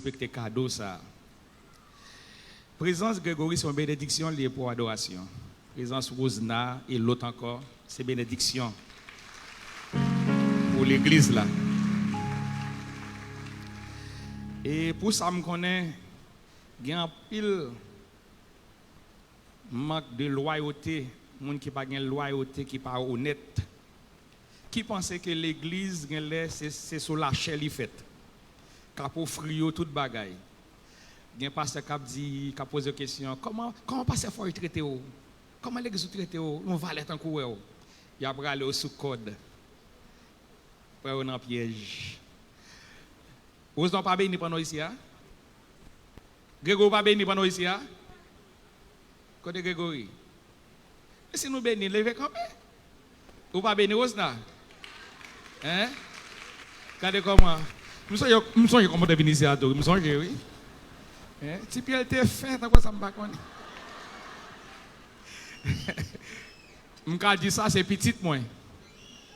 respecter cadeau ça. Présence Grégory, c'est une bénédiction liée pour adoration. Présence Rosna et l'autre encore, c'est bénédiction pour l'église là. Et pour ça, je connais, il y a un pile manque de loyauté, monde qui pas de loyauté, qui pas honnête, qui pensait que l'église c'est sur la chair li fait. Qu'a pour frio toute bagaille. Il y a un pasteur qui pose une question, comment pasteur faut traiter ou? Comment l'église traiter ou? On va aller en coureur. Il a aller au sous code. Pour on en piège. Vous n'avez pas béni pendant ici, hein? Grégory pas béni pendant ici, hein? Côté Grégory. Et si nous bénissons, levez quand même. Vous pas béni Rosna? Hein? Regardez comment. Nous sommes comment devenir ici à tout. Nous sommes oui. Hein? Si Pierre était fin, t'as quoi ça me bat quoi? Je dis ça, c'est petit moi.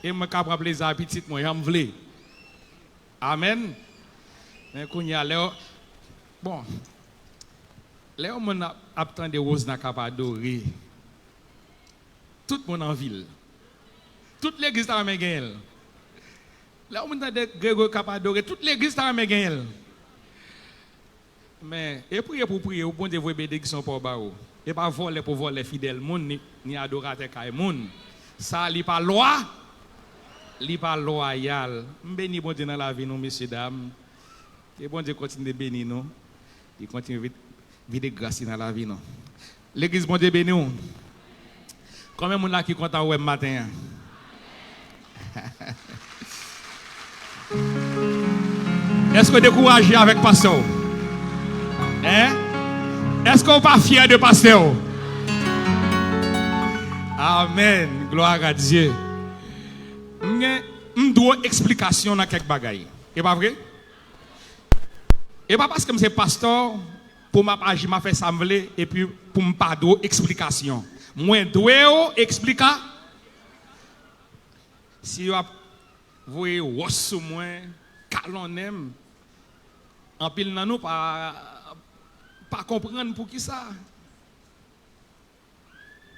Et je me plaisir à petit moi, j'en veux. Amen. Mais quand il y a là, bon, là on attend des roses n'a pas adoré. Tout le monde en ville. Toute l'église a gagné. Là on attend des Grégory capable adorer. Toute l'église a gagné. Mais et prier pour prier, au bon Dieu vous bénédiction pour bao. Et pas voler pour voler fidèle monde ni adorateur kay monde. Ça li pas loi. Li pas loyal. Béni bon Dieu dans la vie nous messieurs dames. Et bon Dieu continue de bénir nous. Il continue de vider grâce dans la vie nous. L'église bon Dieu béni nous. Combien de monde là qui content ouais matin? Est-ce que vous découragez avec pasteur? Hein? Est-ce qu'on n'est pas fier de pasteur? Amen. Gloire à Dieu. Je dois explication dans quelques bagailles. Et pas vrai? Et pas parce que je suis pasteur pour m'agir, m'a fait ça et puis pour me pas donner explication. Moi dois expliquer. Si vous voyez wos moi calon aime en pile nan nous pas comprendre pour qui ça.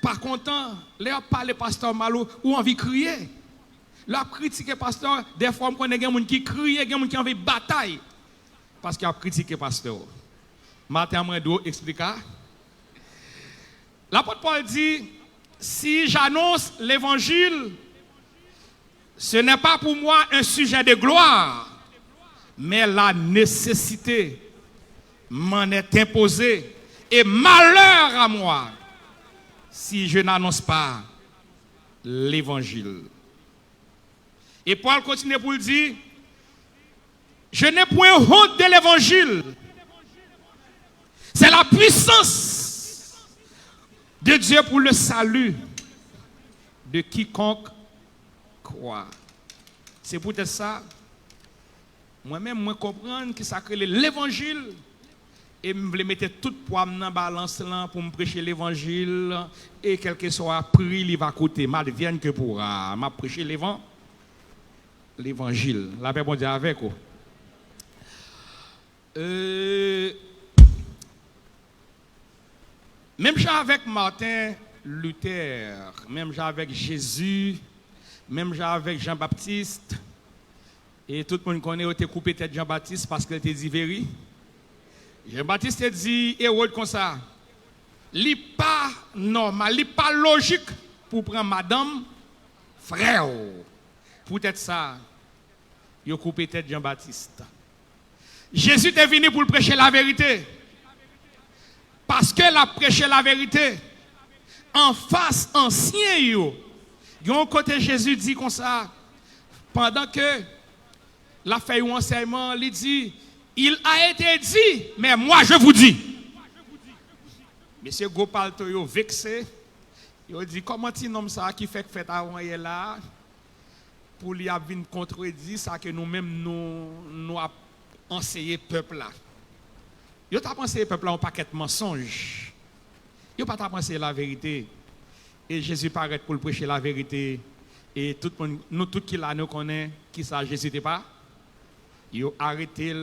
Pas content, les parler pasteur malo ou envie crier. La critiquer pasteur, des fois on connaît des gens qui crient, des gens qui ont envie bataille parce qu'il a critiqué pasteur. Matin moi dois expliquer. L'apôtre Paul dit si j'annonce l'évangile, ce n'est pas pour moi un sujet de gloire, mais la nécessité m'en est imposée et malheur à moi si je n'annonce pas l'évangile. Et Paul continue pour le dire, je n'ai point honte de l'évangile. C'est la puissance de Dieu pour le salut de quiconque croit. C'est peut-être ça. Moi-même, je comprends que ça crée l'évangile. Et je voulais mettre tout poids dans la balance pour me prêcher l'évangile. Et quel que soit le prix, il va coûter. Mal vienne que pourra. Je prêcher l'évangile. La paix, bon Dieu, avec vous. Même avec Martin Luther, même avec Jésus, même avec Jean-Baptiste, et tout le monde connaît, il a coupé tête Jean-Baptiste parce qu'il était dit véri. Jean-Baptiste a dit, Hérode comme ça, il n'est pas normal, il n'est pas logique pour prendre madame, frère. Peut-être ça, il a coupé tête Jean-Baptiste. Jésus est venu pour prêcher la vérité. Parce que la prêché la vérité. En face, ancien, il y a un côté Jésus dit comme ça, pendant que la fait un enseignement, il dit, il a été dit, mais moi je vous dis. Monsieur Gopal Toyo vexé, il dit, comment tu nommes ça qui fait que fait avant là, pour lui venir contredire ça que nous-mêmes nous avons enseigné peuple là. Yo t'a pensé peuple là un paquet de mensonges. Yo pas t'a pensé la vérité. Et Jésus paraît pour prêcher la vérité. Et tout le monde, nous tous qui là nous connaît qui ça Jésus n'était pas. Yo arrêté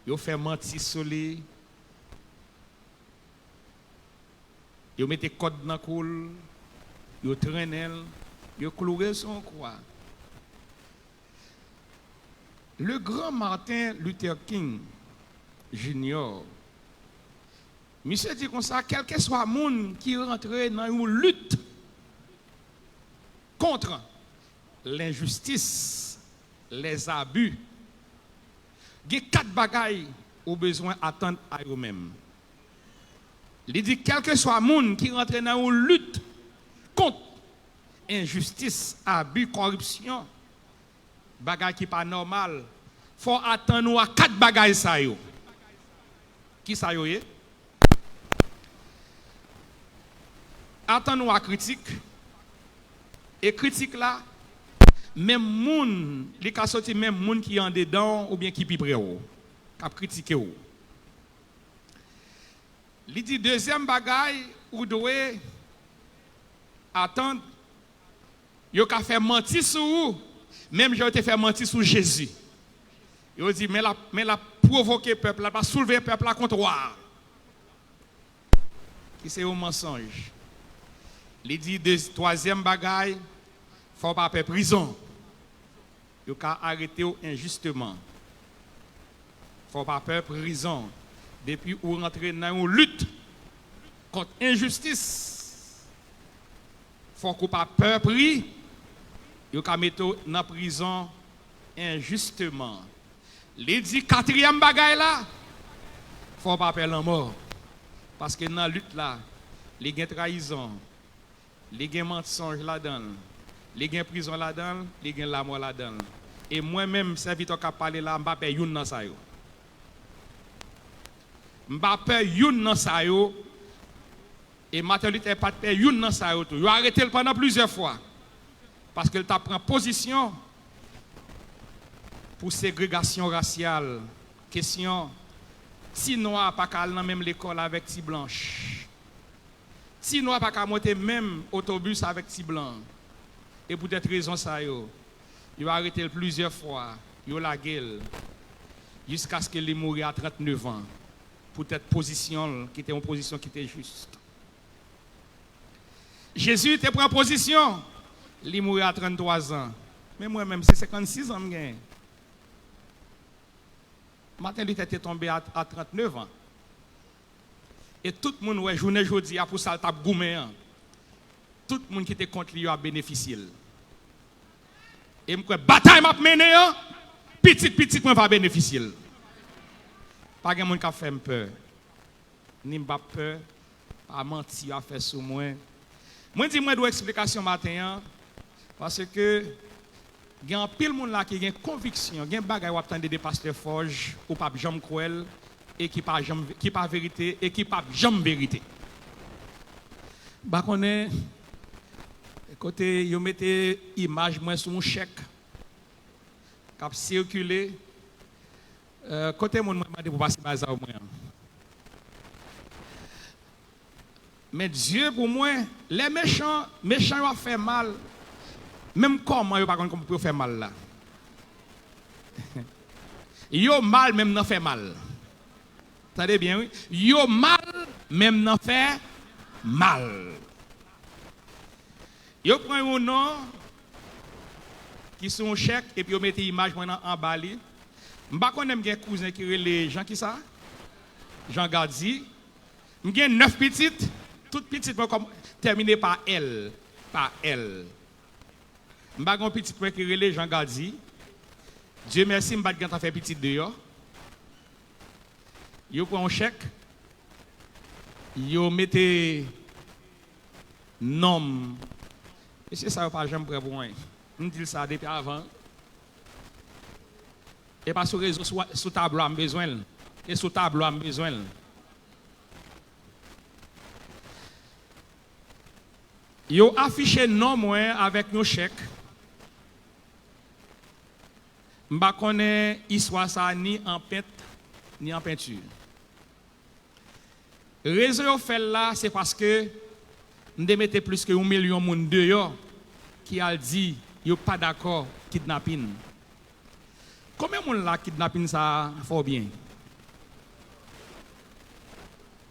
Yo fait mentir sur lui. Yo mette code dans coul, yo traînel, yo cloué son croix. Le grand Martin Luther King Junior, monsieur dit comme ça, quel que soit le monde qui rentre dans une lutte contre l'injustice, les abus, il y a 4 bagailles au besoin d'attendre à eux-mêmes. Il dit, quel que soit le monde qui rentre dans une lutte contre injustice, abus, corruption, bagaille qui n'est pas normal, il faut attendre à 4 bagailles ça yo. Qui ça yo est? Attendre à critique. Et critique là, même moun, les cas sorti même moun qui en dedans ou bien qui pi près ou, qui a critiqué ou. Il dit deuxième bagaille ou doit attendre yo ka fait mentir sur vous, même j'ai été fait mentir sur Jésus. Yo dit mais la provoquer peuple, la pas soulever peuple là contre moi. Qui c'est un mensonge. Il dit troisième bagaille, faut pas faire prison. Yo ka arrêter injustement. Faut pas faire prison. Depuis ou rentrer dans une lutte contre injustice, faut qu'on pas peur pris, yo ka mettre dans prison injustement. Les dit quatrième bagaille là, faut pas peur la mort. Parce que dans la lutte là, les gains trahison, les gains mensonge là-dedans, les gains prison là-dedans, les gains la mort là-dedans. Et moi-même, serviteur qui a parlé là, je ne vais pas youn dans ça yo. Mbappé youn nan sa yo et Martin Luther pas peur youn nan sa yo tout. Yo arrêté pendant plusieurs fois parce qu'il t'a pris position pour ségrégation raciale. Question si noir pas qu'à dans même l'école avec ti blanche. Si noir pas qu'à monter même autobus avec ti blanc. Et pour cette raison ça yo arrêté plusieurs fois, yo la gueule jusqu'à ce qu'il mourut à 39 ans. Pour cette position qui était une position qui était juste. Jésus était pris en position, il mourit à 33 ans. Mais moi-même, c'est 56 ans. Martin Luther était tombé à 39 ans. Et tout le monde, ouais, journée aujourd'hui, pour ça, il a goumé. Tout le monde qui était contre lui a bénéficié. Et je bataille m'a mené, petit, moi va bénéficier. Pas de monde qui a fait peur. Ni pas peur, pas mentir, à faire sur moi. Moi, dis moi, je dois explication matin, parce que il y a un pile monde là qui a une conviction, il y a un bagage où attendre des pasteurs forges, ou pas jamais cruel, et qui pas vérité, et qui pas jamais vérité. Bah, on est, côté, ils mettent image moi sur mon chèque, qui a circulé. Côté mon m'a dit pour passer bazar au moins. Mais Dieu pour moi, les méchants ont fait mal. Même comment ils pas comment pour faire mal là. Yo mal même n'en fait mal. Attendez bien oui. Yo mal même n'en fait mal. Yo prend un nom qui sont chèque et puis yo mettez image en bas. Je ne connais pas un cousin qui est les gens qui ça? Jean Gardi. Je 9 petites, toutes petites terminées par L. Par L. Je ne connais pas un qui est les Jean Gardi. Dieu merci, je ne sais pas faire petite dehors. Yo prend un chèque. Yo mettez nom. Et c'est ça, pas jamais prêt pour moi. Je dis ça depuis avant. Et pas sur réseau, sur tableau, j'ai besoin. Et sur tableau, j'ai besoin. Yo affiché non moi avec nos chèques. Je ne connais pas l'histoire ça ni en peinture ni en peinture. Réseau fait là, c'est parce que nous mettons plus que 1 million de monde dehors qui a dit qu'ils ne sont pas d'accord kidnapping. Combien de monde là kidnapping ça fort bien?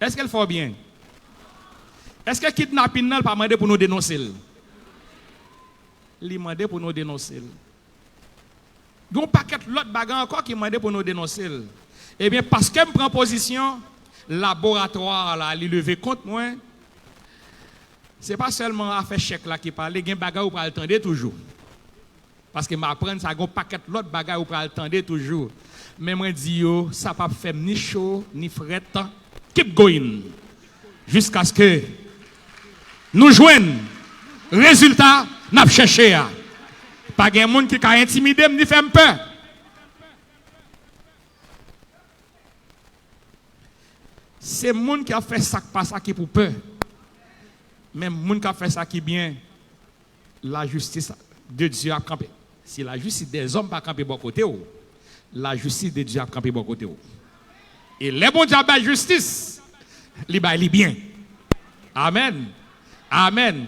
Est-ce qu'elle fait bien? Est-ce que kidnapping n'a pas demandé pour nous dénoncer? Il demandé pour nous dénoncer. Il y a un paquet l'autre bagarre encore qui demandé pour nous dénoncer. Eh bien, parce que je prends position, laboratoire là, il levé contre moi. Ce n'est pas seulement affaire chèque là qui parle, il y a des bagages où attendre toujours. Parce que m'apprendre ça, il y a un paquet l'autre bagages où attendre toujours. Mais moi dis yo, ça pas faire ni chaud ni fret. Keep going. Jusqu'à ce que nous joignons résultat n'a cherché. Pas de monde qui a intimidé ni fait peur. C'est monde qui a fait ça pas ça qui pour peur. Même monde qui a fait ça qui bien, la justice de Dieu a campé. Si la justice des hommes pas campé bon côté, la justice de Dieu a campé bon côté. Et les bons diables de justice, li bien. Amen. Amen.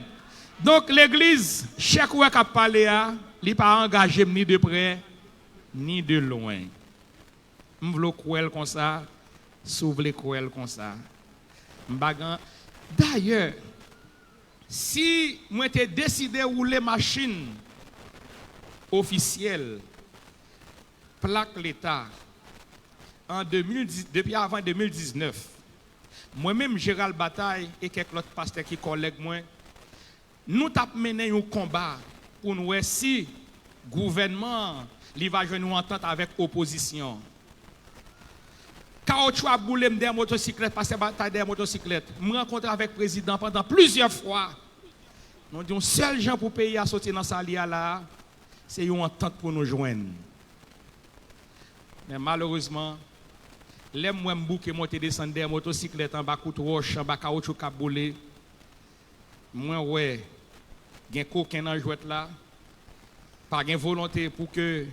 Donc l'église, chaque fois qu'a parlé à, il pas engagé ni de près ni de loin. M'vlo croire comme ça, s'ouvre croire comme ça. D'ailleurs, si moi t'ai décidé de rouler machine officielle plaque l'État en 2010, depuis avant 2019, moi-même Gérald Bataille et quelques autres pasteurs qui collègues moi, nous avons mené un combat pour nous voir si le gouvernement va jouer une entente avec l'opposition. Caoutchouc a boulé des motocyclettes, passer bataille des motocyclettes. Je me rencontre avec le président pendant plusieurs fois. Nous disons, seul gens pour payer à sortir dans sa lia là, c'est une entente pour nous joindre. Mais malheureusement, les moins bouquets monter descendre des motocyclettes en bas coup de roche, en bas caoutchouc a boulé. Moi ouais, gen coquin dans jouet là. Pas gen volonté pour que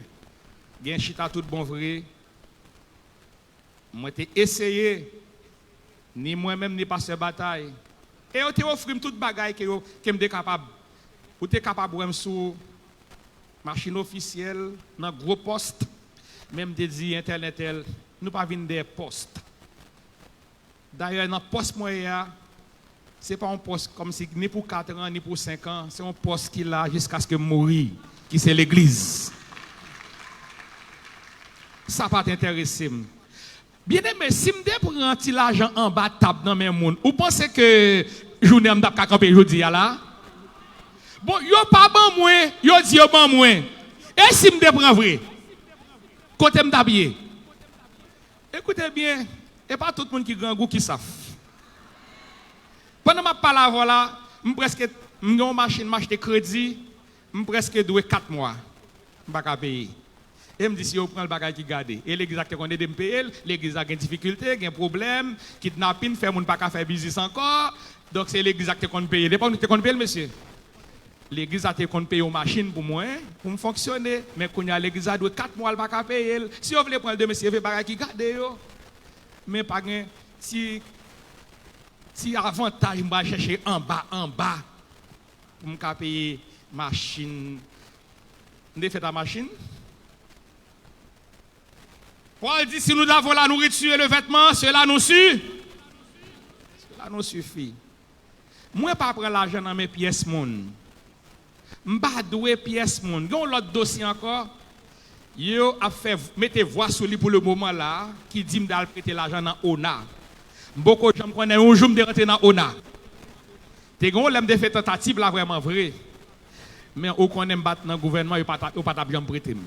gen chita tout bon vrai. Moi t'ai essayé ni moi-même ni passer bataille. Et on te offre toute bagaille que me capable. Ou t'es capable de sous machine officielle dans gros poste, même des dit internet nous pas venir des postes. D'ailleurs dans poste moyen c'est pas un poste comme si ni pour 4 ans ni pour 5 ans, c'est un poste qui là jusqu'à ce que mourir, qui c'est l'église. Ça pas t'intéresser. Bien aimé, si je prends un petit l'argent en bas table dans mes monde, vous pensez que journée m'dap ka camper aujourd'hui là? Bon, yo pas bon moi, yo dit yo bon moi. Et si me prend vrai? Côté m'dap bien. Écoutez bien, et pas tout le monde qui grand goût qui savent. Pendant ma parole voilà, presque une machine m'acheter crédit, presque doué 4 mois. M'pa payer. Et me dit si on prend le bagage qui garde et l'église a qu'on aide me payer, l'église a des difficultés, des problèmes, kidnapping, fait mon pas faire business encore. Donc c'est l'église qui qu'on paye. Dépend de qu'on paye monsieur. L'église a qu'on paye aux machines pour moi pour me fonctionner, mais quand l'église a 4 mois pas payer. Si on veut prendre de monsieur fait bagage qui garde yo. Mais pas gain si avantage m'va chercher en bas pour me payer machine. On fait ta machine. Paul dit si nous avons la nourriture et le vêtement, cela nous suffit. Cela nous suffit. Moi pas prendre l'argent dans mes pièces moun. M'pa doué pièces moun. Gon l'autre dossier encore. Yo a fait mettez voix sur lui pour le moment là qui dit m'dal prêter l'argent dans ONA. Beaucoup de gens connaissent un jour me rentrer dans ONA. T'es gon l'aime de faire tentative là vraiment vrai. Mais on connaît battre dans gouvernement yo pas bien prêter.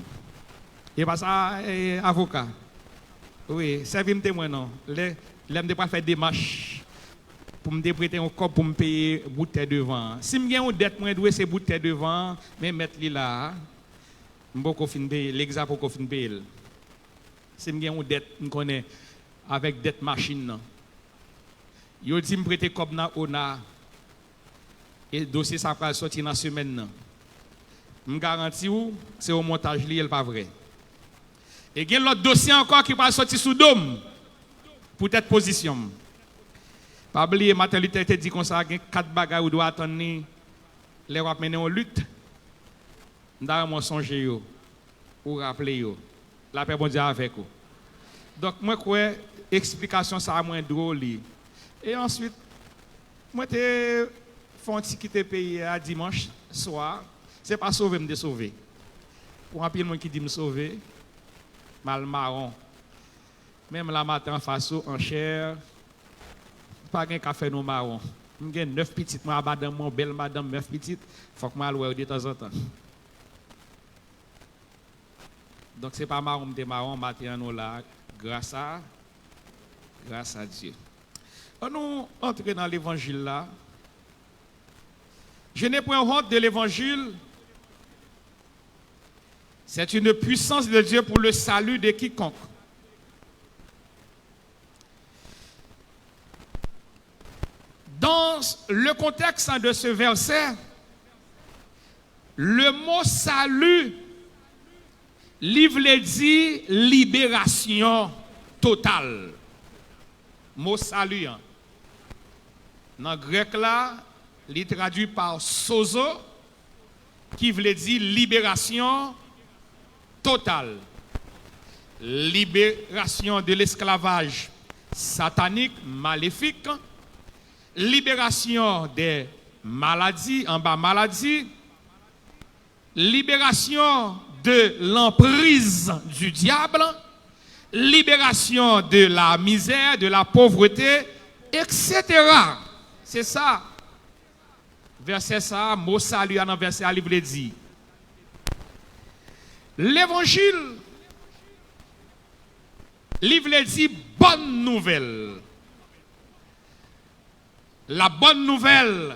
Et pas ça avocat. Oui, servir témoin non. L'aime de pas faire des marches pour me prêter un corps pour me payer bouteille devant. Si me gagne une dette moi doit c'est bouteille devant, mais mettre li là. M'boko fin payer, l'exemple pour fin payer. Si me gagne une dette, me connaît avec dette machine non. Yo dit me prêter comme na ONA. Et dossier ça va sortir dans semaine non. Me garantis ou c'est au montage li, elle pas vrai. Et il y a l'autre dossier encore qui va sortir sous dôme pour cette position. Pas oublier, Martin Luther te dit comme ça, il y a 4 bagages où doit attendre les rois mener en lutte. D'ailleurs, moi songer ou rappeler la paix bon Dieu avec vous. Donc moi quoi explication ça moins drôle. Et ensuite, moi, je fait un petit quitter pays à dimanche soir. Ce n'est pas sauver, me sauver. Pour un peu de monde qui dit me sauver, mal marron. Même la matin, face en chair, pas de café non marron. J'ai 9 petites, moi, madame, mon belle madame, 9 petites, il faut que je le de temps en temps. Donc, ce n'est pas marron, c'est marron, maintenant, là, grâce à Dieu. Nous entrons dans l'évangile là. Je n'ai point honte de l'évangile. C'est une puissance de Dieu pour le salut de quiconque. Dans le contexte de ce verset, le mot salut livre dit libération totale. Mot salut. Dans le grec là, il est traduit par sozo, qui veut dire libération totale. Libération de l'esclavage satanique, maléfique. Libération des maladies, en bas maladie. Libération de l'emprise du diable. Libération de la misère, de la pauvreté, etc. C'est ça. Verset ça, mot salut dans verset à livre dit. L'évangile, livre dit bonne nouvelle. La bonne nouvelle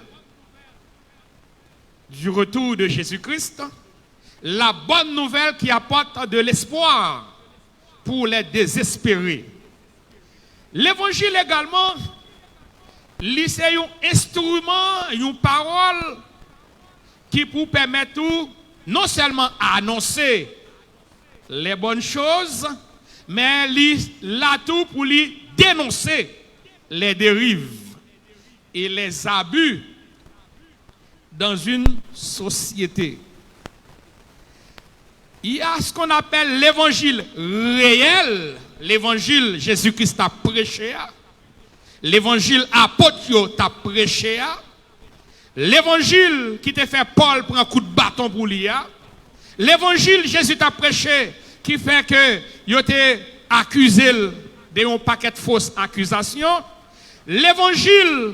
du retour de Jésus-Christ, la bonne nouvelle qui apporte de l'espoir pour les désespérés. L'évangile également, c'est un instrument, une parole qui pour permettre non seulement annoncer les bonnes choses, mais là tout pour lui dénoncer les dérives et les abus dans une société. Il y a ce qu'on appelle l'évangile réel, l'évangile Jésus-Christ a prêché, l'évangile apôtre t'a prêché, l'évangile qui te fait Paul prend un coup de bâton pour lui, l'évangile Jésus t'a prêché qui fait que il t'a accusé de un paquet de fausses accusations, l'évangile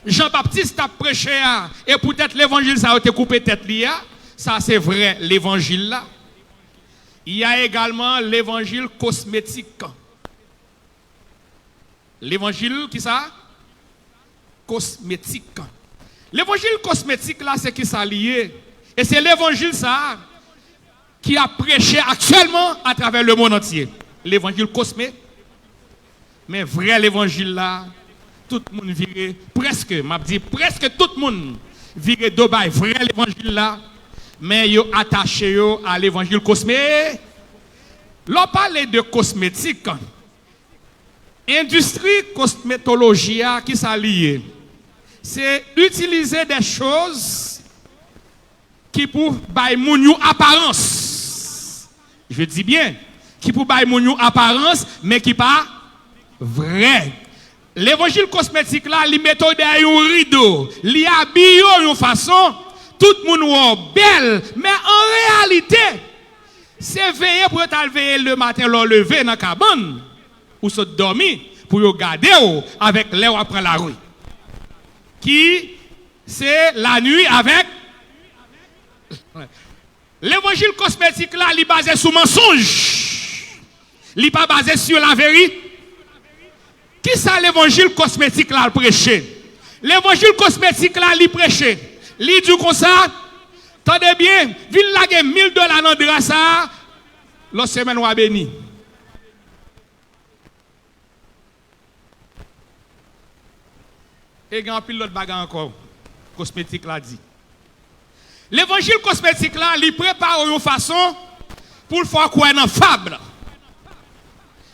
Jean-Baptiste a prêché et peut-être l'évangile ça a été coupé tête liée. Ça, c'est vrai, l'évangile là. Il y a également l'évangile cosmétique. L'évangile, qui ça? Cosmétique. L'évangile cosmétique là, c'est qui ça lié? Et c'est l'évangile ça qui a prêché actuellement à travers le monde entier. L'évangile cosmétique. Mais vrai, l'évangile là, tout le monde vire, presque, m'a dit, presque tout le monde vire d'Obaï. Vrai, l'évangile là. Mais ils sont attachés à l'évangile cosmétique. L'on parle de cosmétique. Industrie cosmétologie qui s'allie. C'est utiliser des choses qui pour bailler mon apparence. Je dis bien, qui pour bailler mon apparence, mais qui pas vrai. L'évangile cosmétique là, il met un rideau, il habille d'une façon. Tout le monde est belle, mais en réalité, c'est veiller pour veiller le matin, le lever dans la cabane, ou se dormir, pour garder avec l'air après la rue. Qui, c'est la nuit avec. L'évangile cosmétique là, il est basé sur mensonge. Il n'est pas basé sur la vérité. Qui ça l'évangile cosmétique là, le prêcher? L'évangile cosmétique là, il prêcher. Li dit comme ça, tendez bien, vin lage $1000 dans drassa, l'autre semaine ou a béni. Et grand pile l'autre bagarre encore, cosmétique là dit. L'évangile cosmétique là, il prépare une façon pour faire quoi dans fable.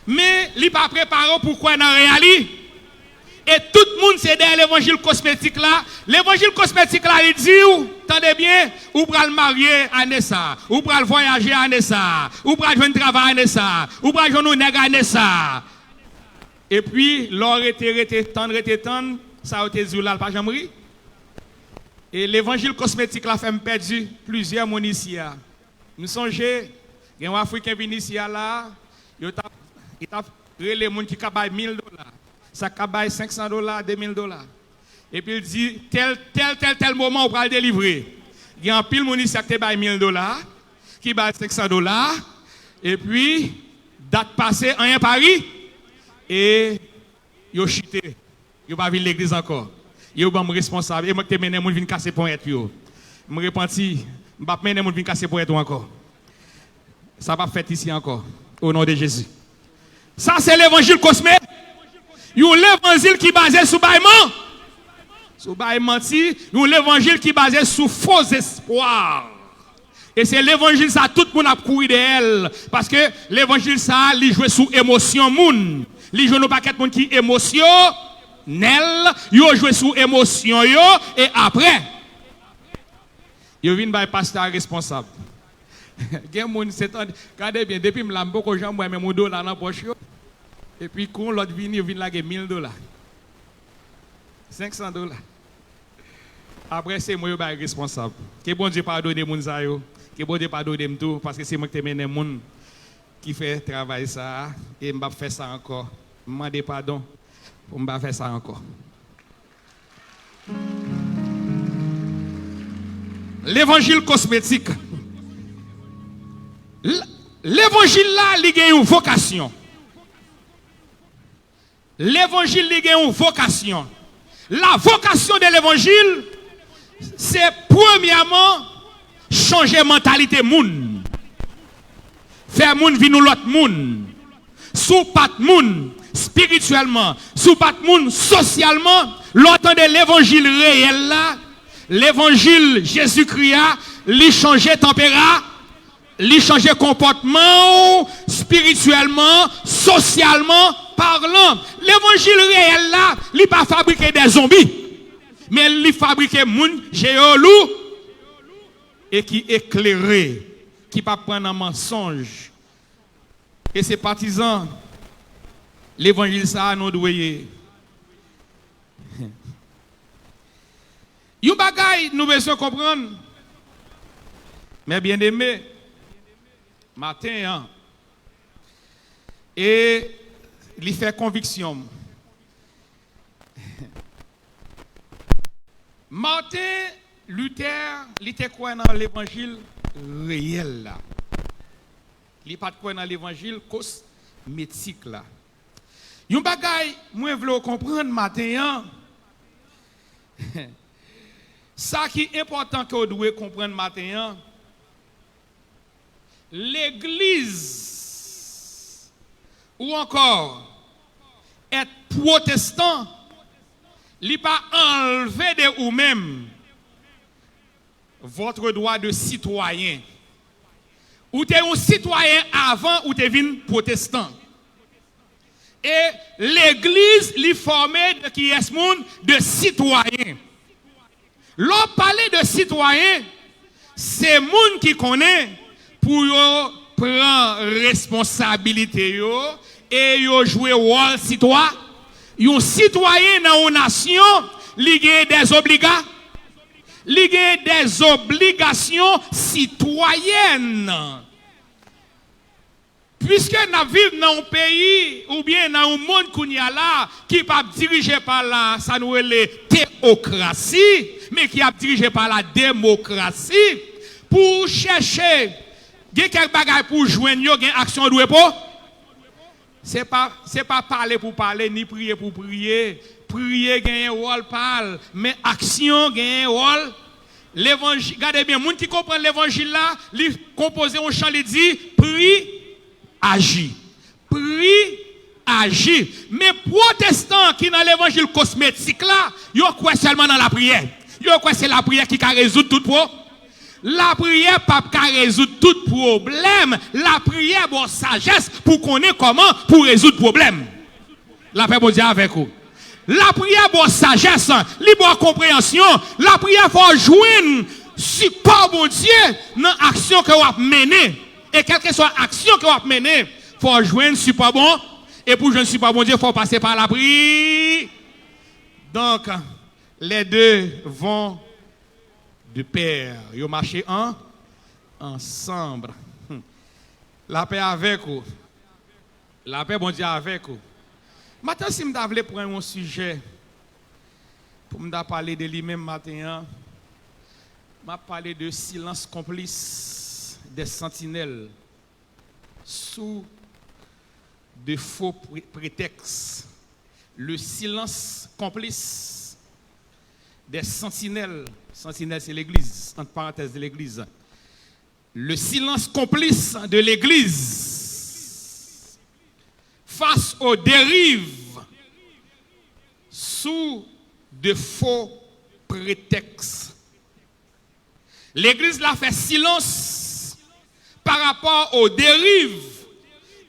Mais il pas préparé pour quoi dans réalité. Et tout le monde c'est derrière l'évangile cosmétique là. L'évangile cosmétique là, il dit, attendez bien, ou pour le marier à Nessa, ou pour le voyager à Nessa, ou pour le travail à Nessa, ou pour le nègre à Nessa. Et puis, l'or était tendre, ça a été dit là, pas jamais. Et l'évangile cosmétique la fait me perdu plusieurs mon ici. Nous songez, il y a un Africain venu ici là, il a les gens qui ont $1000. Ça a $500, $2000. Et puis il dit, tel moment, on va le délivrer. Il y a un pile de ici qui a $1000, qui a $500. Et puis, date passée, un Paris. Et ils ont chuté. Ils n'ont pas vu l'église encore. Ils sont responsables. Et moi, je suis mené, je viens casser pour être. Je me repenti, je ne vais pas casser pour être encore. Ça va faire ici encore. Au nom de Jésus. Ça, c'est l'évangile cosmique. Il y a l'évangile qui est basé sur baillement. Sur baillement, il y a l'évangile qui est basé sur faux espoir. Et c'est l'évangile, ça, tout le monde a couru d'elle. Parce que l'évangile, ça, il joue sous émotion. Il joue pas quelqu'un qui est émotionnel. Il joue sous émotion. Et après, il vient par pasteur responsable. Regardez bien, depuis que je suis beaucoup de gens, je suis $1 dans la poche. Et puis, quand l'autre vient, il vient là $1000. $500. Après, c'est moi qui suis responsable. Que bon Dieu pardonne les gens. Que bon Dieu pardonne tout. Parce que c'est moi qui mène les gens qui fait travail ça. Et je vais faire ça encore. Je demande pardon. Je vais faire ça encore. L'évangile cosmétique. L'évangile là, il a une vocation. L'évangile, il a une vocation. La vocation de l'évangile, c'est premièrement changer mentalité moun. Faire moun vivre l'autre moun. Sous pat moun spirituellement, sous pat moun socialement, l'autre de l'évangile réel là, l'évangile Jésus-Christ a, lui changer tempéra, lui changer comportement spirituellement, socialement parlant. L'évangile réel là, il pas fabriquer des zombies, mais il fabriquer moun géolou et qui éclairé, qui pas prendre un mensonge. Et ses partisans, l'évangile ça nous doit. Yon bagay nous besoin comprendre. Mais bien aimé, matin hein, et il fait conviction. Martin Luther, il était quoi dans l'évangile réel là. Il pas quoi dans l'évangile cosmétique là. Yon bagay, moi vle comprendre matin. Ça qui est important que vous devez comprendre matin. L'église ou encore être protestant, il pas enlevé de vous-même votre droit de citoyen. Ou tu es un citoyen avant ou tu es venu protestant. Et l'église lui formée de qui est monde de citoyen. L'on parle de citoyen, c'est monde qui connaît pour prendre responsabilité et jouer rôle citoyen. Un citoyen dans une nation, il a des obligations. Il a des obligations citoyennes. Puisque nous vivons dans un pays ou bien dans un monde qui n'est pas dirigé par la théocratie, mais qui est dirigé par la démocratie, pour chercher quelques bagages pour joindre une action de ce n'est pas parler pour parler, ni prier pour prier. Prier gagne un rôle parle, mais action gagne un rôle. L'évangile, regardez bien, les gens qui comprennent l'évangile là, ils composent un chant, ils disent prie, agis. Prie, agis. Mais protestants qui dans l'évangile cosmétique là, ils croient seulement dans la prière. Ils croient que c'est la prière qui résout tout problème. La prière pas résoudre tout problème. La prière bon sagesse pour connaître comment pour résoudre problème. La paix bon Dieu avec vous. La prière bon sagesse, libre compréhension. La prière faut joindre support bon Dieu dans l'action que vous avez menée. Et quelle que soit l'action que vous avez menée, faut joindre support bon. Et pour je ne suis pas bon Dieu, il faut passer par la prière. Donc, les deux vont de pair. Ils marchent ensemble. La paix avec vous. La paix, bon Dieu, avec vous. Maintenant, si je voulais prendre un sujet pour me parler de lui-même matin, je vais parler de silence complice des sentinelles sous de faux prétextes. Le silence complice des sentinelles. Sentinelles, c'est l'église, entre parenthèses de l'église. Le silence complice de l'église face aux dérives sous de faux prétextes. L'église l'a fait silence par rapport aux dérives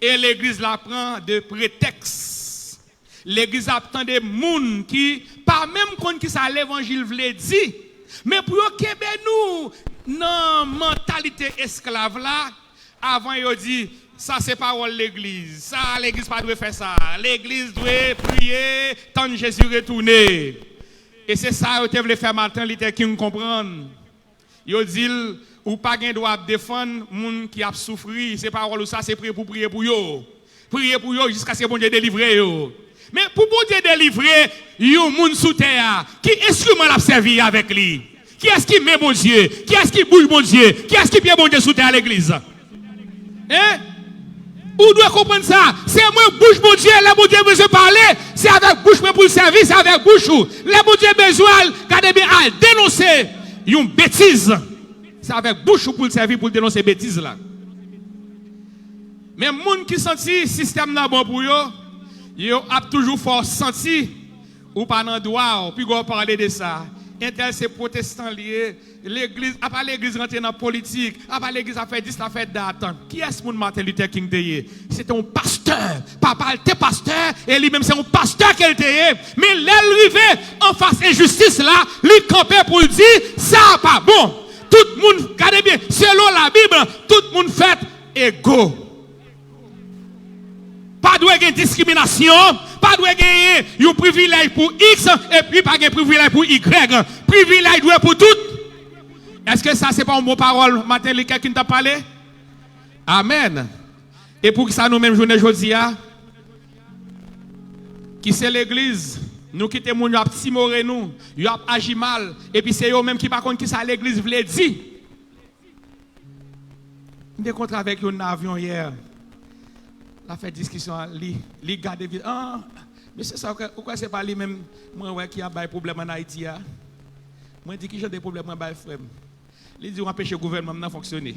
et l'église la prend de prétexte. L'église attend des gens qui, pas même quand qui ça l'évangile voulait dire, mais pour que nous, dans mentalité esclave là, avant il dit, ça c'est parole l'église, ça l'église pas doit faire ça, l'église doit prier tant que Jésus retourne. Et c'est ça que vous voulez faire matin, il était qui nous comprendre. Il dit, ou pas gain droit défendre les gens qui a souffert, c'est parole ou ça, c'est prier pour eux. Prier pour eux jusqu'à ce que bon Dieu délivre eux. Mais pour bon Dieu délivrer, yon moun sous terre, qui instrument l'a servi avec lui? Qui est-ce qui met bon Dieu? Qui est-ce qui bouge bon Dieu? Qui est-ce qui pied bon Dieu sous terre à l'église? Hein? Vous devez comprendre ça. C'est moi bouche mon Dieu, là bon Dieu besoin de parler, c'est avec bouche pour le service, c'est avec bouche. Là bon Dieu besoin de dénoncer une bêtise. C'est avec bouche pour le servir pour dénoncer bêtise là. Mais les gens qui sentent le système là bon pour eux, ils ont toujours fort senti ou pas dans droit, puis on parler de ça. Intel c'est protestant lié, l'église, à part l'église rentrer dans la politique, à part l'église a fait 10, a fait date. Qui est-ce que Martin Luther King était? C'était un pasteur. Papa était pasteur et lui-même c'est un pasteur qu'il était. Mais l'arrivée en face injustice là, lui campait pour dire ça pas bon. Tout le monde, regardez bien, selon la Bible, tout le monde fait égaux. Pas de discrimination, pas de gagner un privilège pour X et puis pas de privilège pour Y. Privilège doit pour tout. Est-ce que ça c'est pas une bonne parole, matin, quelqu'un qui t'a parlé? Amen. Et pour que ça nous même journée aujourd'hui, qui c'est l'église, nous qui sommes nous timoré nous, nous agi mal, et puis c'est eux même qui par contre qui ça l'église voulait dire. Nous avons avec un avion hier. La fait discussion, li garde vite. Ah, mais c'est ça, pourquoi c'est pas lui même moi qui a des problèmes en Haïti? Moi je dis que j'ai des problèmes en frère. Il dit on empêche le gouvernement de fonctionner.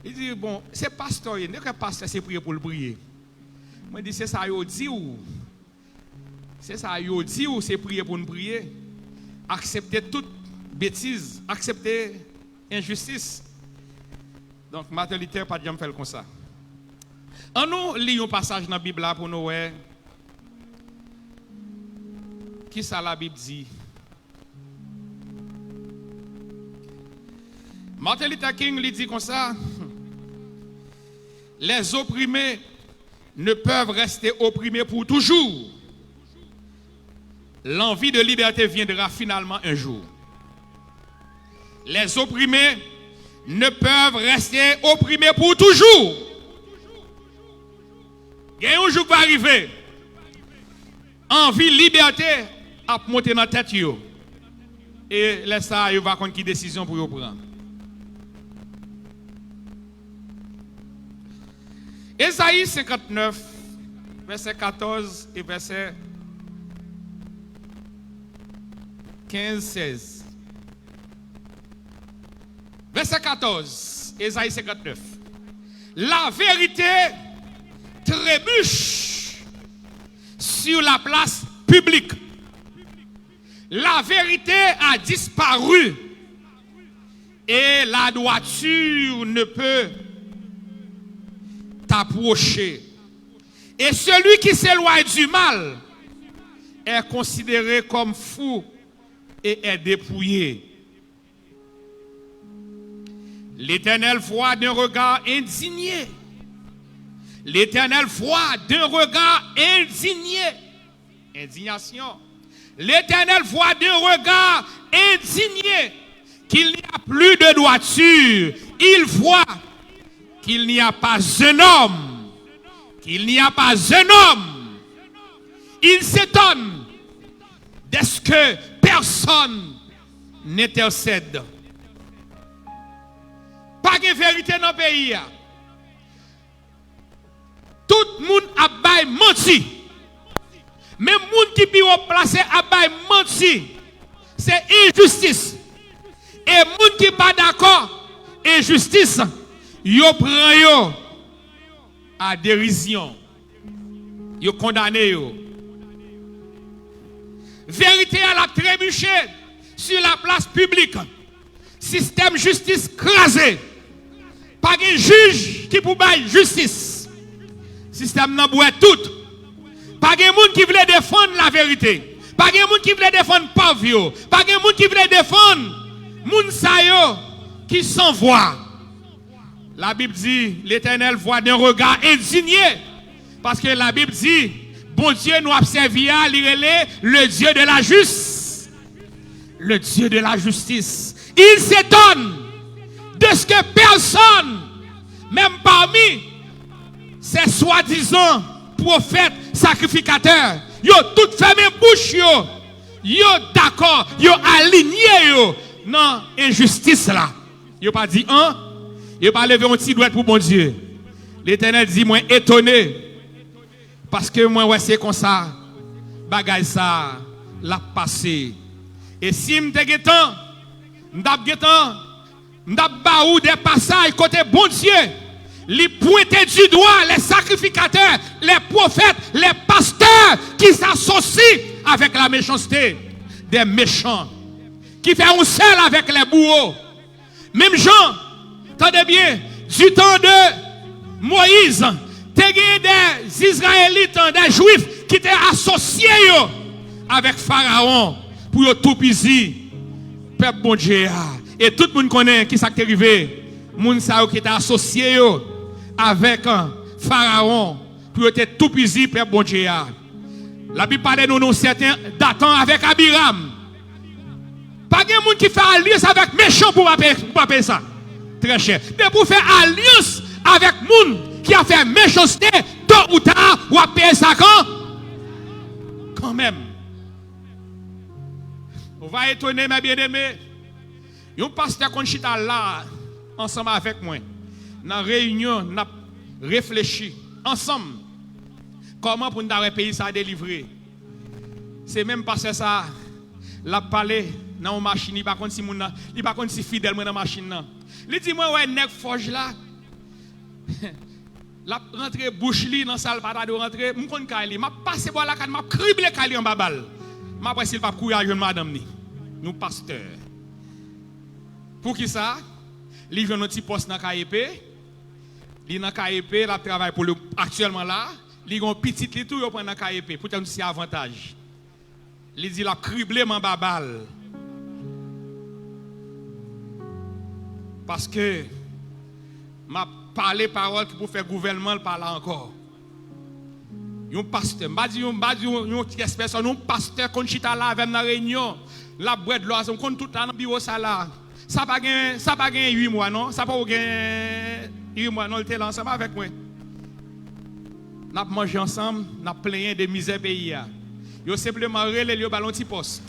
Il dit bon, c'est pasteur, il n'est que pasteur c'est prier pour le prier. Moi je dis c'est ça yo dit ou c'est ça yo dit ou c'est prier pour nous prier. Accepter toute bêtise, accepter injustice. Donc, Martin Luther pas de jamais faire comme ça. En nous lisons un passage dans la Bible pour nous voir qui ça la Bible dit. Martin Luther King lui dit comme ça. Les opprimés ne peuvent rester opprimés pour toujours. L'envie de liberté viendra finalement un jour. Les opprimés ne peuvent rester opprimés pour toujours. Il y a un jour qui va arriver. Envie, liberté, à monter dans la tête. Et laisse ça, il va prendre qui décision pour prendre. Ésaïe 59, verset 14 et verset 15-16. Verset 14, Ésaïe 59. La vérité trébuche sur la place publique. La vérité a disparu et la droiture ne peut t'approcher. Et celui qui s'éloigne du mal est considéré comme fou et est dépouillé. L'Éternel voit d'un regard indigné L'Éternel voit d'un regard indigné. Indignation. L'Éternel voit d'un regard indigné qu'il n'y a plus de droiture. Il voit qu'il n'y a pas un homme. Qu'il n'y a pas un homme. Il s'étonne d'est-ce que personne n'intercède. Pas de vérité dans le pays. Tout le monde a bail menti. Même les gens qui sont placés à bail menti. C'est injustice. Et les gens qui ne sont pas d'accord, injustice, ils prennent à dérision. Ils condamnent. Vérité à la trébuché sur la place publique. Système justice crasé. Pas de juge qui peut bailler justice. Système n'a pas tout. Pas de monde qui veut défendre la vérité. Pas de monde qui veut défendre pauvre. Pas de monde qui veut défendre moun sayo qui s'envoie. La Bible dit l'Éternel voit d'un regard indigné. Parce que la Bible dit bon Dieu nous a servi à le Dieu de la justice. Le Dieu de la justice. Il s'étonne de ce que personne, même parmi ces soi-disant prophètes sacrificateurs, yo tout fermé bouche yo d'accord, yo aligné yo non injustice là. Yo pas dit un, yo pas levé un petit doigt pour bon Dieu. L'Éternel dit moi étonné parce que moi ouais c'est comme ça bagay ça l'a passé. Et si m'te getan m'dap ba ou des passages côté bon Dieu, les pointer du doigt les sacrificateurs, les prophètes, les pasteurs qui s'associent avec la méchanceté des méchants, qui font un seul avec les bourreaux. Même Jean, attendez bien, du temps de Moïse, des Israélites, des Juifs qui étaient associés avec Pharaon pour tout piser, peuple bon Dieu. Et tout le monde connaît qui s'est arrivé. Moun sa qui était associé avec Pharaon pour être tout piser, peuple bon Dieu. La Bible parle de nous certains datant avec Abiram. Pas de monde qui fait alliance avec méchant pour pas payer ça. Très cher. Mais pour faire alliance avec monde qui a fait méchanceté, tôt ou tard, ou a payé ça quand même. On va étonner mes bien-aimés. Un pasteur Conchita là, ensemble avec moi, dans la réunion, nous avons réfléchi ensemble comment pour nous pays ça délivrer. C'est même pasteur ça, l'a parlé dans une machine, il ne sais pas si fidèle dans la machine. Il dit moi, ouais, nèg forge là, la rentrée bouche li dans la salle, pas de rentrer, je ne sais pas, je passe par la canne, je crible Kali en babal. Je ne sais pas courir à une madame ni. Nous pasteur. Pour qui ça? Il vient notre petit poste dans KEP. Il dans KEP, il travaille pour le actuellement là. Il a un petit tout il prend dans KEP pour te c'est avantage. Il dit la criblé mon babal. Parce que m'a parlé parole qui pour faire gouvernement le parler encore. Un pasteur, m'a dit une personne, un pasteur Conchita là avec la réunion, la boîte de l'eau, on compte tout dans le bureau ça là. Ça pas gain 8 mois non, ça pas gain 8 mois non, il était ensemble avec moi. N'a mangé ensemble, n'a plaigné de misère pays. Yo simplement relé le ballon petit poste.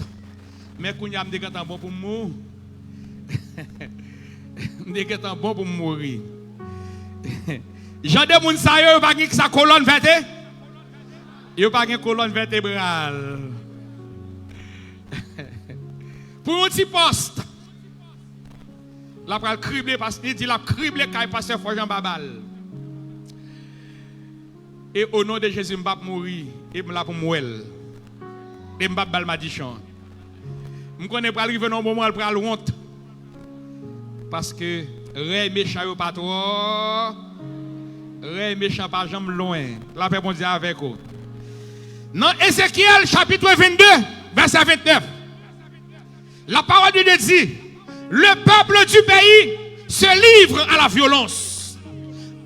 Mais qu'on y a m'dé bon pour mourir. M'dé bon pour mourir. Jean de moun sa yo pas sa colonne vertébrale. Yo pas gain colonne vertébrale. Pour un petit poste. La pral criblé parce qu'il dit la criblé quand il passe fort Jean Babal. Et au nom de Jésus, je ne vais pas mourir. Et je vais mourir. Et je ne vais pas maldition. Je connais pas arriver dans un moment où je vais honte. Parce que les méchants ne pas trop. Les méchants pas jamais loin. La paix bon Dieu avec vous. Dans Ézéchiel chapitre 22, verset 29. La parole de Dieu dit, le peuple du pays se livre à la violence,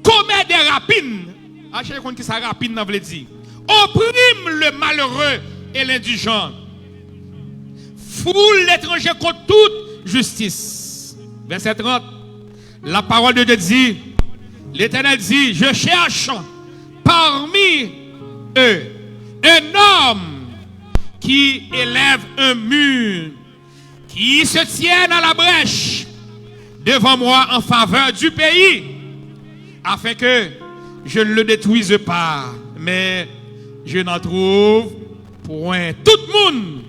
commet des rapines Achetez compte qui ça rapide dans veut dire. Opprime le malheureux et l'indigent. Foule l'étranger contre toute justice. Verset 30. La parole de Dieu dit, l'Éternel dit, je cherche parmi eux un homme qui élève un mur, qui se tienne à la brèche devant moi en faveur du pays, afin que je ne le détruise pas, mais je n'en trouve point. Tout le monde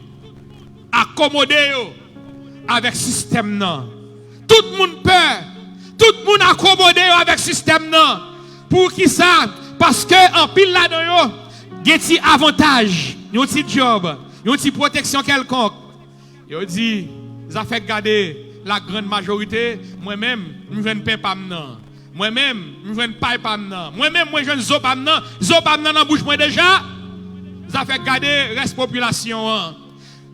accommodé avec système non. Tout le monde peur. Tout le monde accommodé avec système non. Pour qui ça? Parce que en pile là-dedans, il y a un petit avantage, il y a un petit job, il y a une petite protection quelconque. Il dit, ça fait garder la grande majorité, moi-même, je ne pain pas maintenant. Moi-même, je ne paille pas maintenant. Moi-même, je ne zo pas maintenant. Zo pas maintenant dans bouche moi déjà. Ça fait garder la population.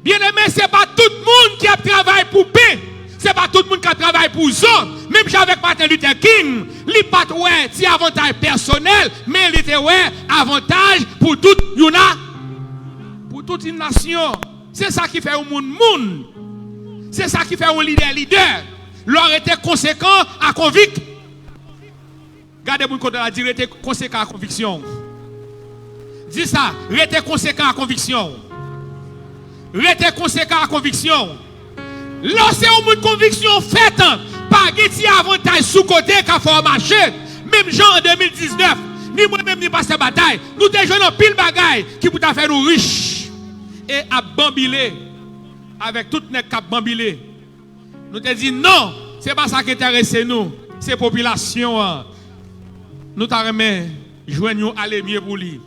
Bien aimé, ce n'est pas tout le monde qui a travaillé pour paix. Ce n'est pas tout le monde qui a travaillé pour zo. Même avec Martin Luther King, il n'y a pas de avantage personnel, mais il y a avantage pour toute une nation. C'est ça qui fait un monde. C'est ça qui fait un leader. Leur était conséquent à convict. Regardez mon côté, dire était conséquent à conviction. Dis ça, était conséquent à conviction. Était conséquent à conviction. Lorsque une conviction faite, pas de avantage sous côté qui a fait marcher. Même Jean en 2019, ni moi-même ni passé bataille. Nous des jeunes en pile bagaille qui peut faire nous riches et à bambiler avec tout les cap bambiler. Nous te dit non, c'est pas ça qui intéresse nous, c'est population. Nous t'arrêtons, joignons aller mieux pour lui.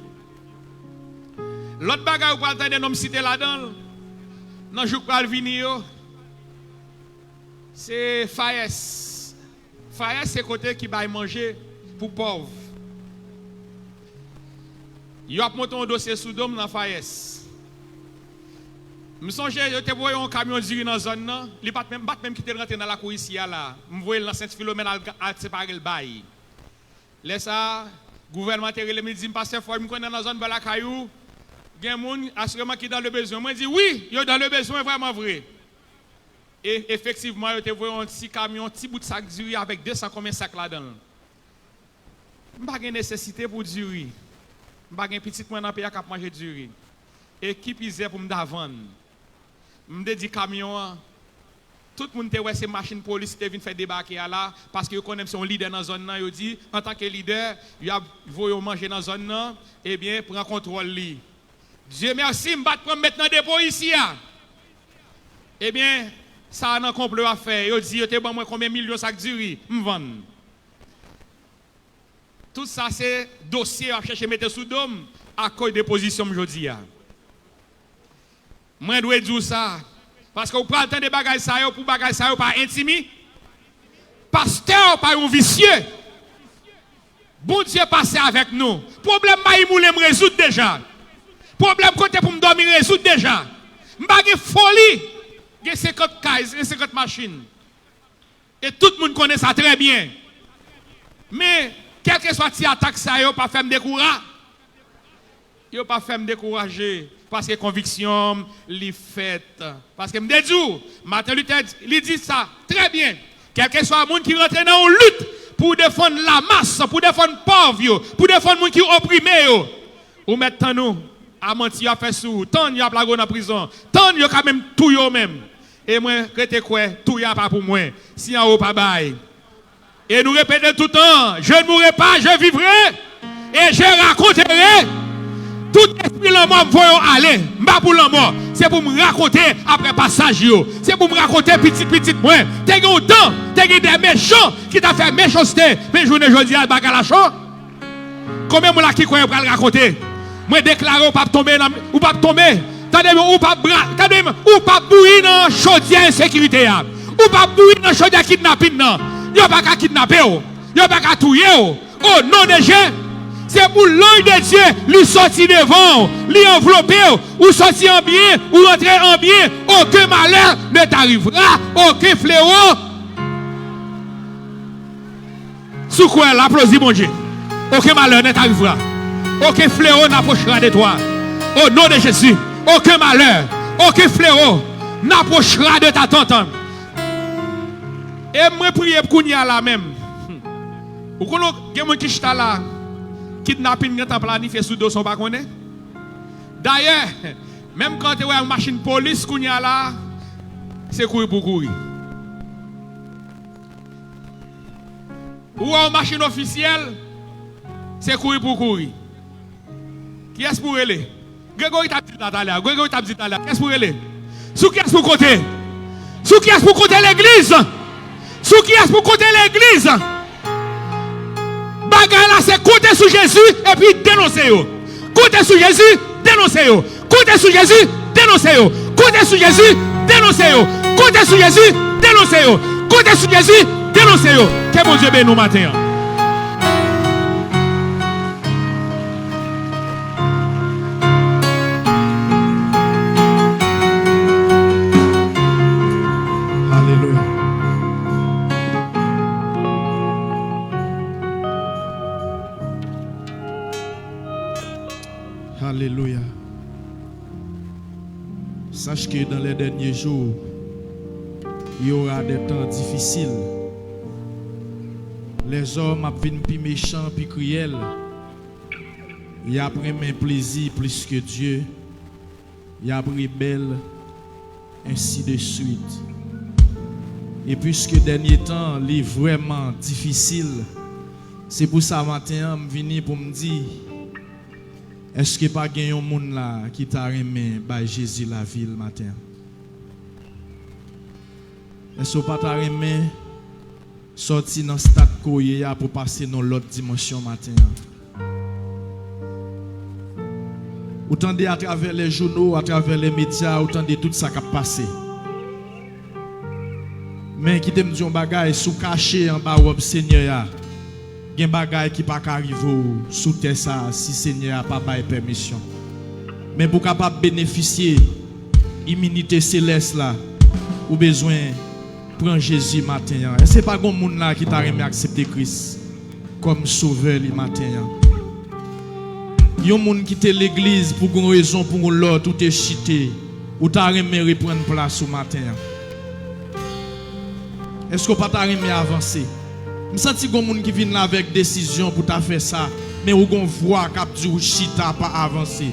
L'autre bagaille ou pas le nom cité là-dedans, dans jour pour venir, c'est Faes. Faes c'est côté qui va manger pour pauvres. Il a monté un dossier sous dôme dans Faes. Je songe, je te voyais un camion diri dans la zone, il bat même qui te rentre dans la cour ici là. Je voyais dans Saint-Philomène à séparer le bail. Laisse ça, gouvernement te me dit pasteur faut me connaître dans la zone de la caillou. Il y a un monde assurément qui est dans le besoin. Moi je dis oui, il est dans le besoin vraiment vrai. Et effectivement, je te voyais un petit camion, un petit bout de sac diri avec 200 combien de sacs là-dedans. Je n'ai pas de nécessité pour du riz. Je n'ai pas de petit point dans le pays qui manger du riz. Équipe isée pour me vendre. Je me dis camion. Tout le monde te voit ces machines police qui viennent faire débarquer là parce que connaissent son leader dans la zone là, il dit en tant que leader, il a voulu manger dans la zone là, eh bien prend contrôle lui. Dieu merci, je vais prendre maintenant dépôt ici. Eh bien, ça a un complot à faire. Il dit yo te bon moi combien millions sacs de riz, me vendre. Tout ça c'est dossier à chercher mettre sous dôme à cause de position aujourd'hui. Moi, je dois dire ça. Parce que vous prenez le temps de bagages ça, pour bagages ça, pas intimi. Pasteur, pas un vicieux. Bon Dieu, passez avec nous. Problème, il me résoudre déjà. Problème, côté pour me dormir, résoudre déjà. Je n'ai folie. Il y a 50 cases, 50 machines. Et tout le monde connaît ça très bien. Mais, quel que soit l'attaque, ça, il ne pas faire me décourager. Il ne pas faire me décourager. Parce que conviction, les faite. Parce que me dit, Martin Luther, il dit ça très bien. Quel que soit le monde qui rentre dans une lutte pour défendre la masse, pour défendre les pauvres, pour défendre les gens qui sont opprimés. Ou maintenant nous, à mentir, à faire sous, tant il y a plago dans la prison, tant il y a quand même tout yo même. Et moi, je quoi, tout y a pas pour moi. Si en haut pas bail. Et nous répétons tout le temps, je ne mourrai pas, je vivrai et je raconterai. Tout esprit la mort voyons aller, pas pour la mort, c'est pour me raconter après passage yo. C'est pour me raconter petit moi. T'es autant, t'es des méchants qui t'a fait méchanceté, mais journée aujourd'hui à bagalachon. Combien de gens qui croient pour le raconter? Moi déclarer ou pas tomber ou pas tomber. Ou pas bouillir dans chaudière insécurité. Ou pas bouillir dans chaudière kidnapping. Yo pas qu'à kidnapper. Yo pas qu'à tuer. Au nom de Dieu. C'est pour l'œil de Dieu, lui sortir devant, lui envelopper, ou sortir en bien, ou rentrer en bien. Aucun malheur ne t'arrivera, aucun fléau. Sous quoi l'applaudit mon Dieu. Aucun malheur ne t'arrivera. Aucun fléau n'approchera de toi. Au nom de Jésus, aucun malheur, aucun fléau n'approchera de ta tente. Et moi prier pour qu'on y a là même. Ou qu'on a quelqu'un qui est là, kidnapping qui a planifié sous dos son balcon. D'ailleurs, même quand tu as une machine police qu'on y a là, c'est courir pour courir. Ou une machine officielle, c'est courir pour courir. Qui est-ce pour aller? Grégory t'a dit tout à l'heure. Grégory t'a dit tout à l'heure. Qu'est-ce pour aller? Sous qui est-ce pour côté? Sous qui est-ce pour côté l'église? Sous qui est-ce pour côté l'église? Bagaille là, c'est côté sous Jésus et puis dénoncer. Côté sous Jésus, dénoncer. Côté sous Jésus, dénoncer. Côté sous Jésus, dénoncer. Côté sous Jésus, dénoncer. Côté sous Jésus, dénoncer. Que bon Dieu bénisse nous matin. Alléluia. Sache que dans les derniers jours, il y aura des temps difficiles. Les hommes viennent plus méchants, plus cruels. Ils ont pris un plaisir plus que Dieu. Ils ont pris belle, ainsi de suite. Et puisque dernier temps, il est vraiment difficile, c'est pour ça matin, je viens pour me dire, est-ce que pas un monde là qui t'a remis par Jésus la ville matin? Est-ce que pas t'a remis sortir dans le stade Koye pour passer dans l'autre dimension matin? Autant de à travers les journaux, à travers les médias, autant de tout ça qui a passé. Mais qui te me dit un bagage sous caché en bas au Seigneur. Il y a des bagages qui ne peuvent pas arriver sous terre ça si le Seigneur n'a pas de permission. Mais pour capable bénéficier de l'immunité céleste là, ou besoin de prendre Jésus matin. Et ce n'est pas un monde là qui t'a remis accepter Christ comme sauveur le matin. Il y a un monde qui quitte l'église pour une raison, pour l'autre, ou t'es chité, ou t'as remis reprendre place au matin. Est-ce que pas t'a remis avancer? Je sens que les gens qui viennent avec décision pour faire ça, mais où on voit qu'ils ont chita pas avancer.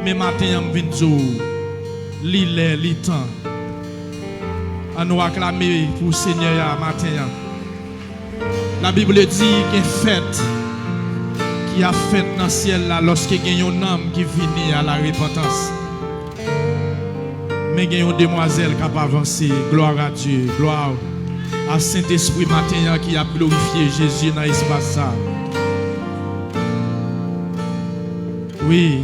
Mais matin, je viens dire, l'île, temps. À nous acclamer pour le Seigneur matin. La Bible dit qu'il y a une fête qui a fait dans le ciel là lorsqu'il y a un homme qui vient à la repentance. Mais il y a une demoiselle qui a avancé. Gloire à Dieu, gloire à Saint-Esprit matin qui a glorifié Jésus dans l'espace. Oui.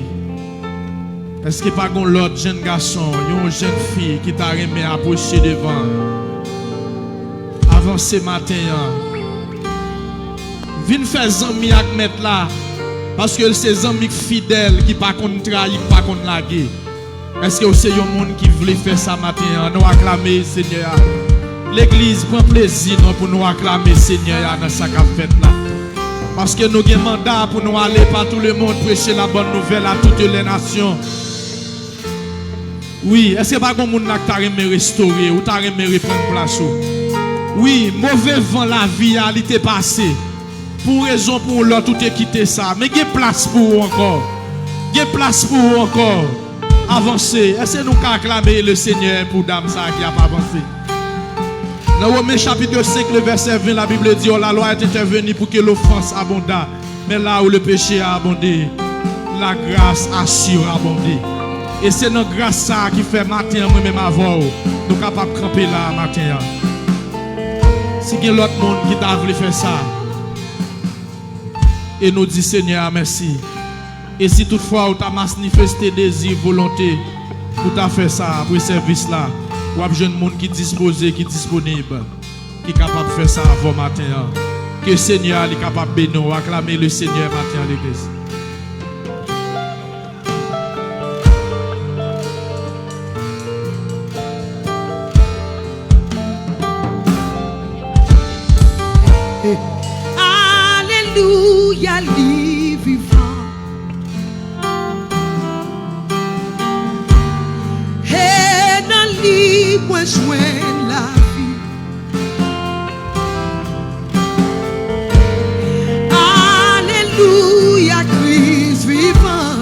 Est-ce qu'il n'y a pas l'autre jeune garçon, une jeune fille qui t'a remis à approcher devant? Avancez matin. Viens faire zami avec mettre là. Parce que c'est des amis fidèles qui ne pas trahir, pas contre laguer. Est-ce que c'est un monde qui voulait faire ça matin? Nous acclamer Seigneur. L'église prend plaisir pour nous acclamer Seigneur dans sa fête là. Parce que nous avons un mandat pour nous aller par tout le monde prêcher la bonne nouvelle à toutes les nations. Oui, est-ce que pas un monde qui t'a aimé restaurer ou t'a aimé reprendre place? Oui, mauvais vent la vie a été passé. Pour raison pour l'autre, tout est quitté ça. Mais il y a place pour vous encore. Il y a place pour vous encore. Avancer. Est-ce que nous acclamer le Seigneur pour dame ça qui a pas avancé? Dans Romains chapitre 5, le verset 20, la Bible dit, oh, la loi est intervenue pour que l'offense abonde. Mais là où le péché a abondé, la grâce a surabondé. Et c'est notre grâce ça qui fait matin, moi-même avant, nous sommes capables de camper là matin. Si il y a l'autre monde qui t'a voulu faire ça, et nous dit Seigneur merci. Et si toutefois tu as manifesté désir, volonté pour t'as fait ça pour ce service là, ou un jeune monde qui est disposé, qui est disponible, qui est capable de faire ça avant matin. Que le Seigneur est capable de nous acclamer le Seigneur matin à l'église. y a li vivant. Et dans li, moi joins la vie. Alléluia, Christ vivant.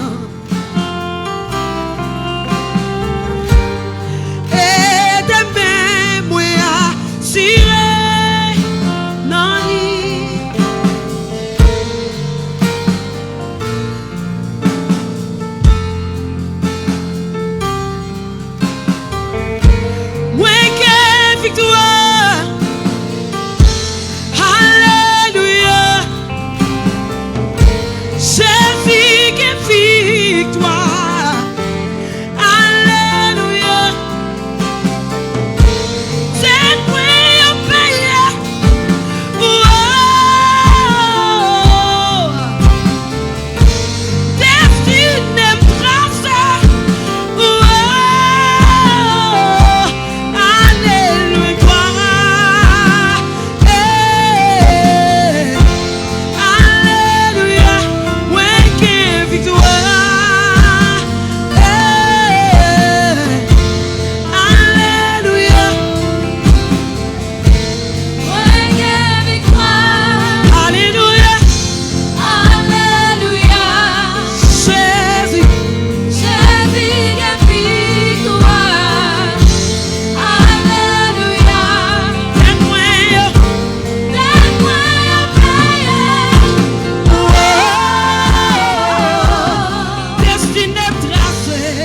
Et demain, moi attiré dans li. Moi qui victoire. Alléluia. Jésus qui victoire. Alléluia. C'est prêt à payer. Oh. Destiné tracée. Oh. Alléluia. Alléluia. Ouais, qui victoire. Alléluia. Alléluia. Jésus. Témoin. Destiné tracée.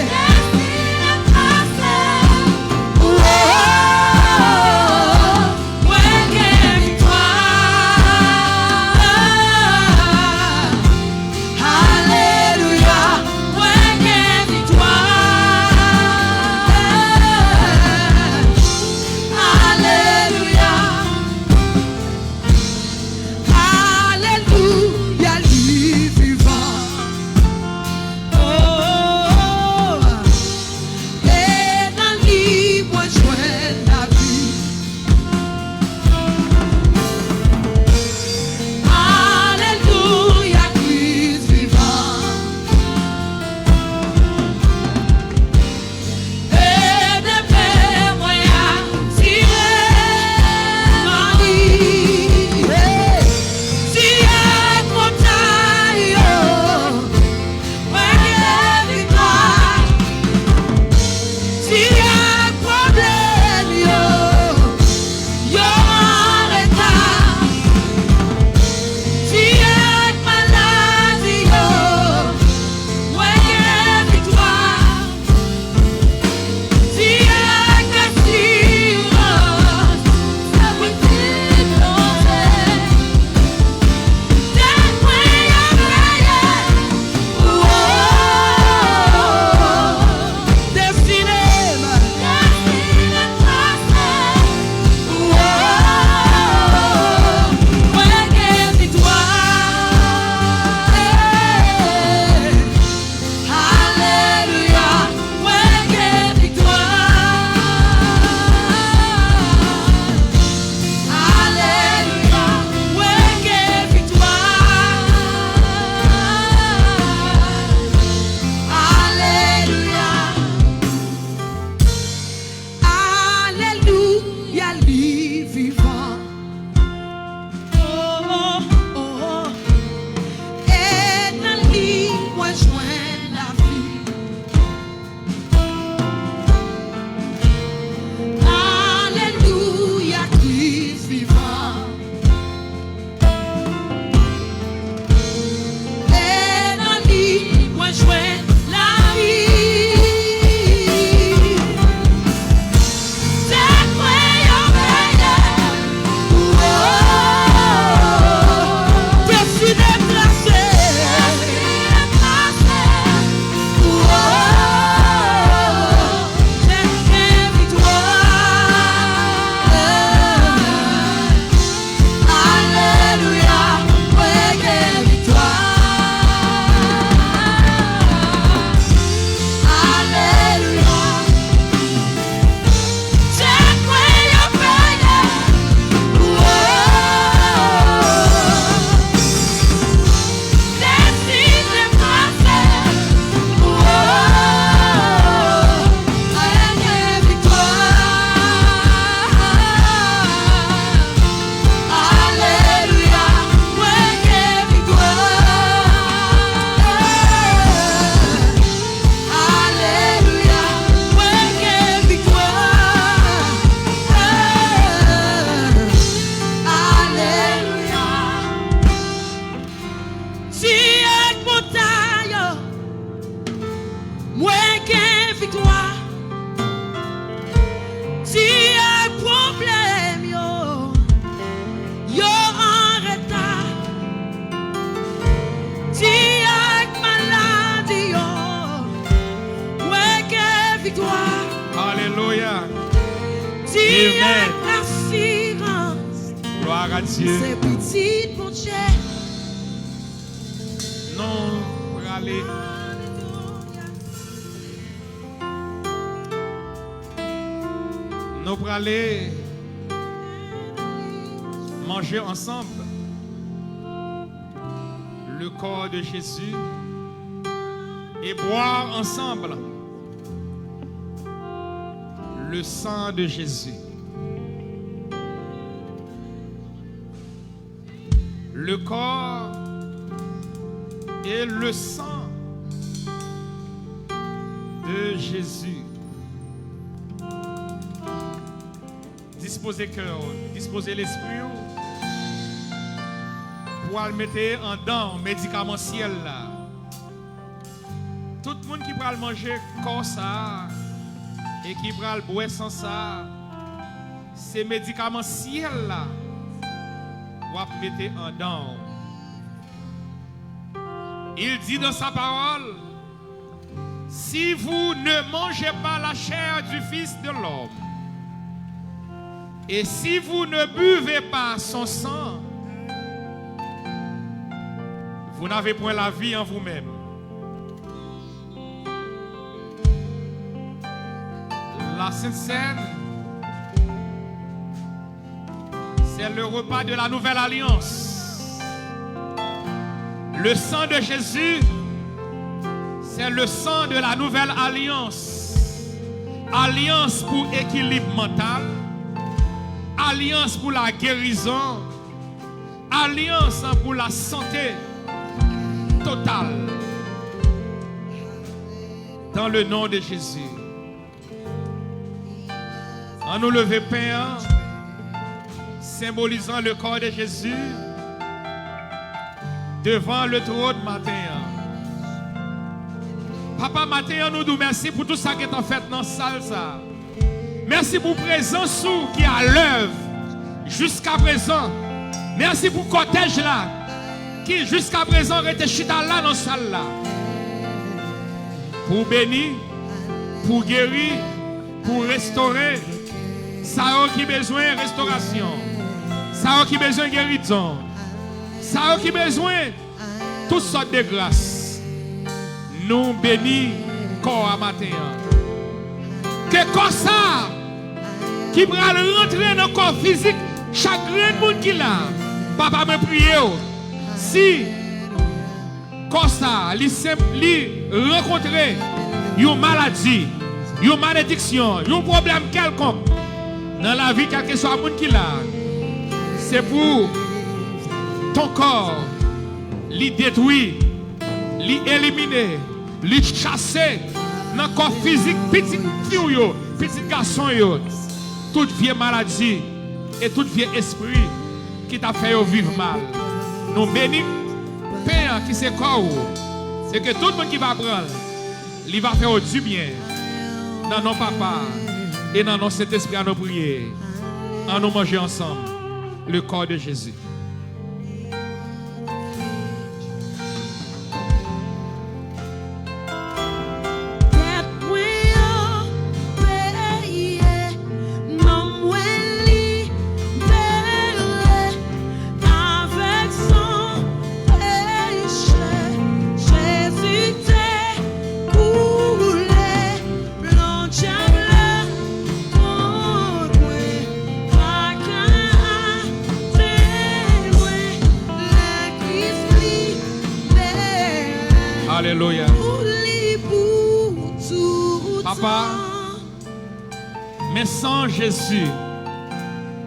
Alléluia. Alléluia, lui vivant. Oh, et dans lui, moi joins la vie. Alléluia, Christ vivant. Et demain, moi attiré dans lui. Si à montagne, moi qui victoire. Si à problème, yo en retard. Si à maladie, moi qui victoire. Si à assurance, ça vous dit non. Alléluia, lui vivant. Oh, oh, oh. Et dans lui, moi joins la vie. Alléluia, Christ vivant. Et dans lui, moi joins la vie. C'est prêt à payer. Oh, destiné tracée. Oh. à Dieu. C'est petit, mon Dieu. Non, pour aller. Nous pour aller manger ensemble le corps de Jésus et boire ensemble le sang de Jésus. Le corps et le sang de Jésus. Disposez cœur, disposez l'esprit pour le mettre en dedans, médicament ciel là. Tout le monde qui va le manger comme ça et qui va le boire sans ça, ces médicaments ciel là, va mettre en dedans. Il dit dans sa parole, si vous ne mangez pas la chair du Fils de l'homme, et si vous ne buvez pas son sang, vous n'avez point la vie en vous-même. La Sainte Seine, c'est le repas de la nouvelle alliance. Le sang de Jésus, c'est le sang de la nouvelle alliance. Alliance pour équilibre mental, alliance pour la guérison, alliance pour la santé totale. Dans le nom de Jésus. On nous lève pain, symbolisant le corps de Jésus, devant le trône matin. Papa, matin, nous nous merci pour tout ça qui est en fait dans la salle. Merci pour la présence qui est à l'œuvre jusqu'à présent. Merci pour le cortège là, qui jusqu'à présent était chita là dans la salle là. Pour bénir, pour guérir, pour restaurer. Ça a qui besoin de restauration. Ça a qui besoin de guérison. Ça a qui besoin de toutes sortes de grâces. Nous bénis corps à matin. Que comme ça, qui va rentrer dans le corps physique, chaque grand monde qui l'a, papa me prie. Si, comme ça, lui rencontrer une maladie, une malédiction, un problème quelconque, dans la vie, quel que soit le monde qui l'a, c'est pour ton corps, lui détruire, lui éliminer, lui chasser dans le corps physique, petit fille, petit garçon, toute vieille maladie et tout vieux esprit qui t'a fait vivre mal. Nous bénissons, Père qui c'est corps, c'est que tout le monde qui va prendre, il va faire du bien dans nos papas. Et dans notre Saint-Esprit à nous prier, à nous manger ensemble le corps de Jésus. Alléluia. Papa, mais sans Jésus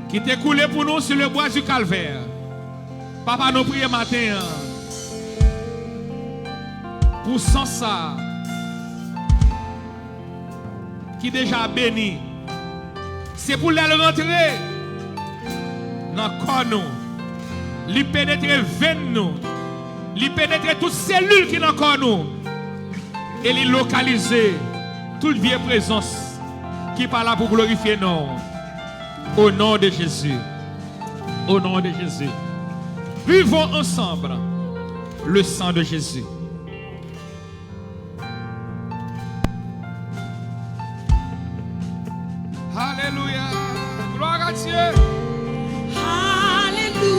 qui t'est coulé pour nous sur le bois du calvaire, papa, nous prions matin pour sans ça qui déjà béni. C'est pour les rentrer dans le corps nous, lui pénétrer veine nous. Il pénètre toutes les cellules qui sont encore nous et il localiser toute vieille présence qui parle là pour glorifier nous. Au nom de Jésus. Au nom de Jésus. Vivons ensemble le sang de Jésus. Alléluia. Gloire à Dieu. Alléluia.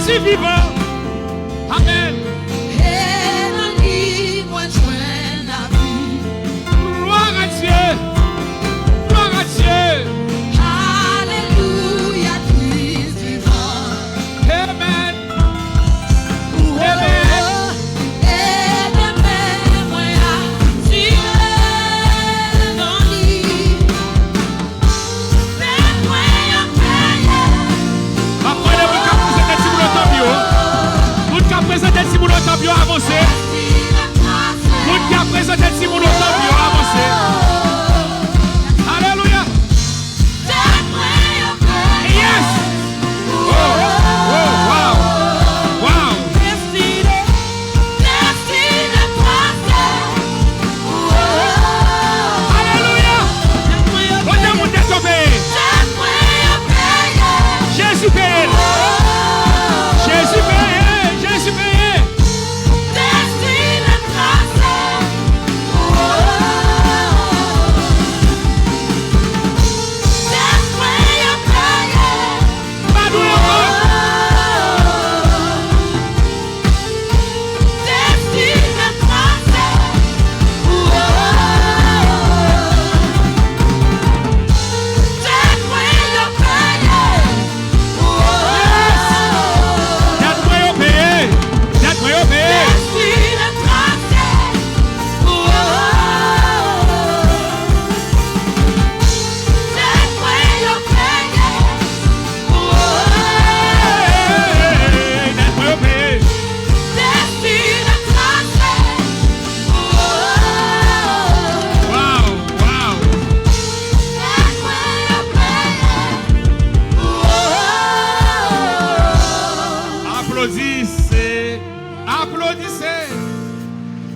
Jésus vivant. Amen. Et dans lui, moi joins la vie. Gloire à Dieu. Gloire à Dieu. Alléluia, Christ vivant. Amen. Oh, Amen. et demain, moi, assuré dans lui. Mais moi, Après, vous qui présentez si vous l'entendez, vous qui présentez si vous l'entendez, avancez. Vous qui présentez si vous l'entendez, avancez. Alléluia. Yes. Oh, oh, wow. Wow. Alléluia. Votre monde est tombé. Jésus paye. Jésus paye. Jésus paye. Applaudissez, applaudissez,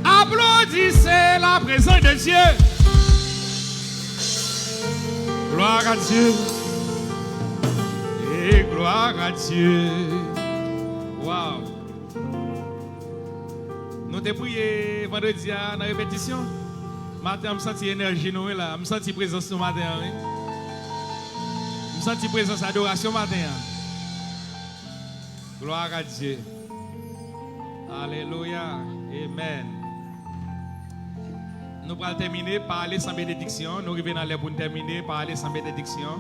applaudissez la présence de Dieu. Gloire à Dieu. Et gloire à Dieu. Wow. Nous avons prié vendredi dans la répétition. Matin, je sens l'énergie nous là. Je sens présence ce matin. Je sens présence adoration matin. Gloire à Dieu. Alléluia. Amen. Nous allons terminer par aller sans bénédiction. Nous arrivons dans les pour terminer par aller sans bénédiction.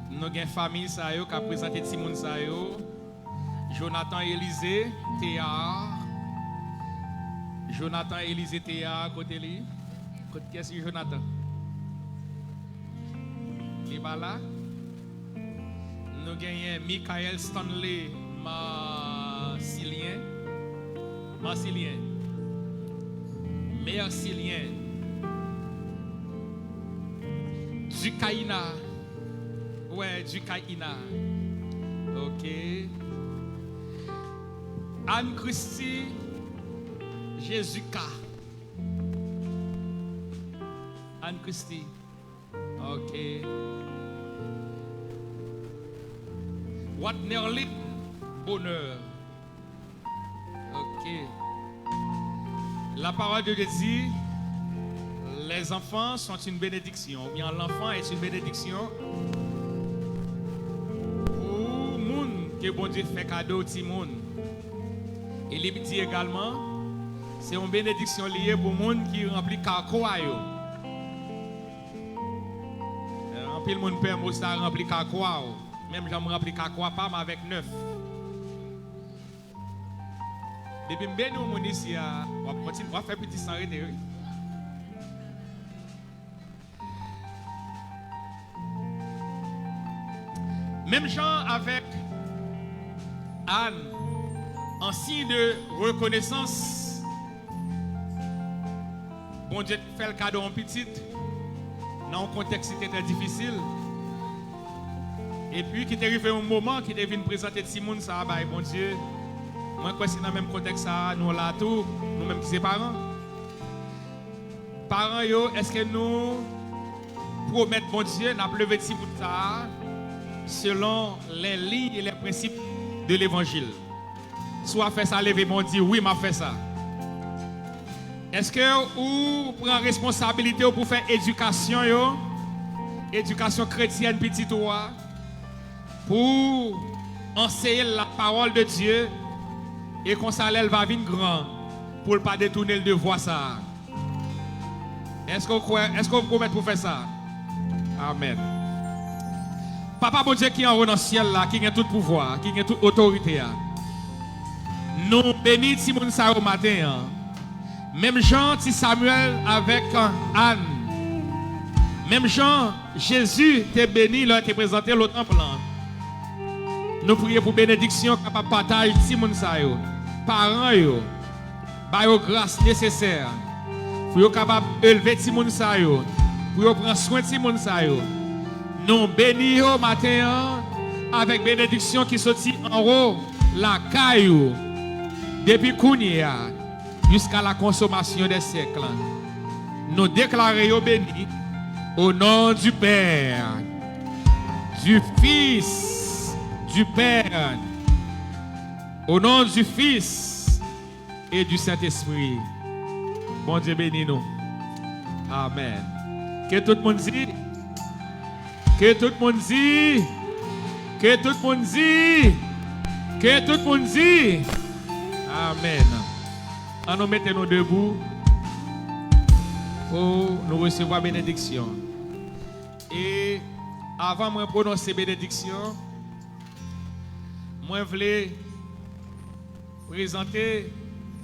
Nous avons une famille qui a présenté Timon Sayo. Jonathan Élisée Théa. Jonathan Élisée Théa, côté lui. Côté qui est Jonathan? Il est pas là. Nous avons Michael Stanley Marcilien. Mercilien. Ducaïna. Ouais, Ducaïna. Ok. Anne-Christie Jésus-K. Anne-Christie. Ok. Watnerlip Bonheur. Ok. La parole de Dieu dit, les enfants sont une bénédiction. Bien, l'enfant est une bénédiction pour le monde que bon Dieu fait cadeau au monde. Et il dit également, c'est une bénédiction liée pour le monde qui remplit carquois. Remplit le monde père, moi ça remplit carquois. Même j'en remplis carquois pas, mais avec 9. Depuis que nous sommes ici, on va continuer, on va faire petit sans arrêter. Même gens avec Anne, en signe de reconnaissance, bon Dieu fait le cadeau en petit, dans un contexte qui était très difficile. Et puis, qui est arrivé un moment qui devait présenter Simon, ça, bah, bon Dieu, moi, je crois que c'est dans le même contexte, nous là tout, nous-mêmes qui sommes parents. Parents, est-ce que nous promettons, bon Dieu, nous lever de ça selon les lignes et les principes de l'évangile? Soit fait ça, lever, bon Dieu, oui, m'a fait ça. Est-ce que vous prenez responsabilité pour faire éducation, éducation chrétienne, petit toi? Pour enseigner la parole de Dieu et qu'on s'allait va venir grand pour ne pas détourner le devoir ça. Est-ce qu'on vous promet pour faire ça? Amen. Papa bon Dieu qui est en haut dans le ciel là, qui a tout pouvoir, qui a toute autorité. Nous bénissons Simon ça au matin. Même Jean, Samuel avec Anne. Même Jean, Jésus t'est béni, là, t'est présenté le temple. Nous prions pour bénédiction, capable de partager Simon ça yo. Parents yo, ba yo grâce nécessaire. Pour yo capable élever Simon ça yo. Pour yo prendre soin de Simon ça yo. Nous bénissons matin avec bénédiction qui sortit en haut la caillou depuis Kounia jusqu'à la consommation des siècles. Nous déclarons béni au nom du Père, du Fils, du Père, au nom du Fils et du Saint-Esprit. Bon Dieu bénis nous. Amen. Que tout le monde dit. Que tout le monde dit. Que tout le monde dit. Que tout le monde dit. Amen. On nous mettons nous debout pour nous recevoir bénédiction. Et avant de prononcer bénédiction, moi je voulais présenter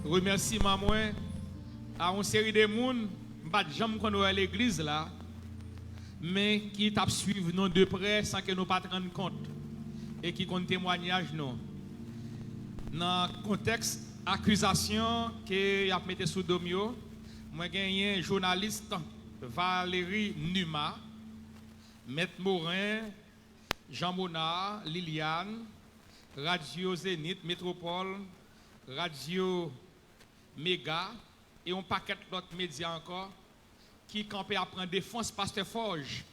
remerciement à une série de gens qui jamais connu à l'église là, mais qui t'a suivi nous de près sans que nous pas rendre compte et qui compte témoignage nous. Dans le contexte accusation que y a mis sous domio, moi gagné un journaliste Valérie Numa, Maître Morin, Jean Monard, Liliane, Radio Zénith, Métropole, Radio Méga et un paquet d'autres médias encore qui campaient à prendre défense Pasteur Forge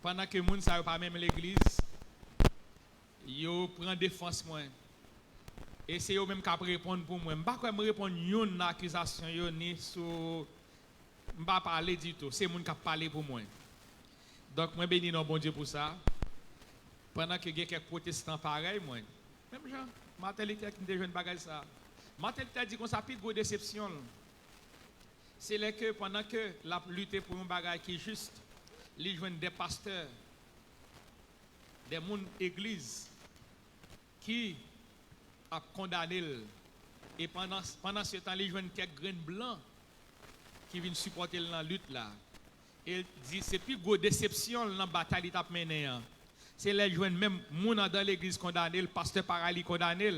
pendant que les gens ne savent pas même l'église. Ils prennent défense moi. Et c'est eux même qui répondent pour moi. Je ne vais pas répondre à une accusation ni sur. Je ne vais pas parler du tout. C'est eux qui parlent pour moi. Donc, je bénis notre bon Dieu pour ça. Pendant que il y a quelques protestants pareils, moi. Même Jean, Martin Luther qui ne bagage ça. Martin Luther dit qu'on s'appelle de déception. C'est là que pendant que la lutte pour un bagage qui est juste, les jeunes des pasteurs, des gens d'église qui a condamné et pendant ce temps les jeunes quelques graines blancs qui viennent supporter la lutte là. Et dit c'est plus grosse déception dans la bataille qui a mené. C'est les jeunes même gens dans l'église condamné, le pasteur Parali condamné,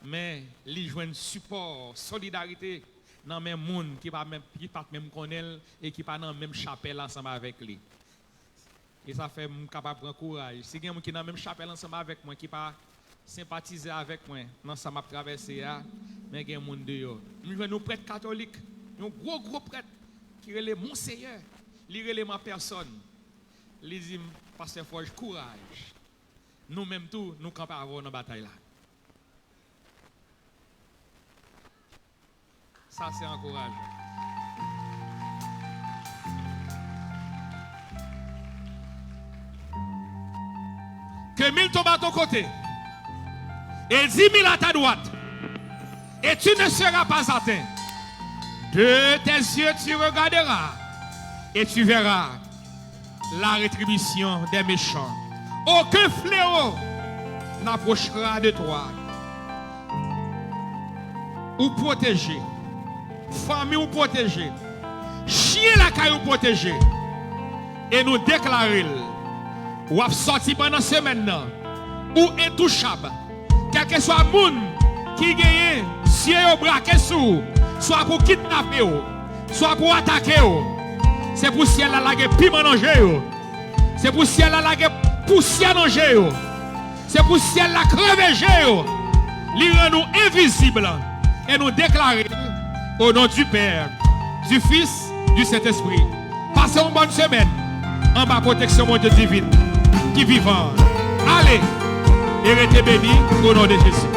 mais les jeunes support, solidarité dans même monde qui pas même connaître et qui pas dans même chapelle ensemble avec lui. Et ça fait capable prendre courage. Si quelqu'un qui dans même chapelle ensemble avec moi qui pas sympathiser avec moi dans ça m'a traversé mais il y a des gens dehors. Nous avons prêtres catholiques, un gros prêtre qui est le Monseigneur, il est ma personne. Il dit pasteur Forge courage. Nous même tout nous campons avant dans bataille là. Ça c'est encourageant. Que 1000 tombent à ton côté. Et 10 000 à ta droite. Et tu ne seras pas atteint. De tes yeux tu regarderas. Et tu verras la rétribution des méchants. Aucun fléau n'approchera de toi. Ou protéger. Famille ou protéger. Chien la caille ou protéger. Et nous déclarer. Ou a sorti pendant semaine. Ou intouchable. Quel que soit le monde qui gagne, si vous braquez sous, soit pour kidnapper, soit pour attaquer, c'est pour si elle a la piment dans le c'est pour si elle a la poussière dans le c'est pour si elle a crevé, lui rend nous invisibles et nous déclarer au nom du Père, du Fils, du Saint-Esprit. Passez une bonne semaine en bas protection mon Dieu divine qui vivant. Allez! Et restez bénis au nom de Jésus.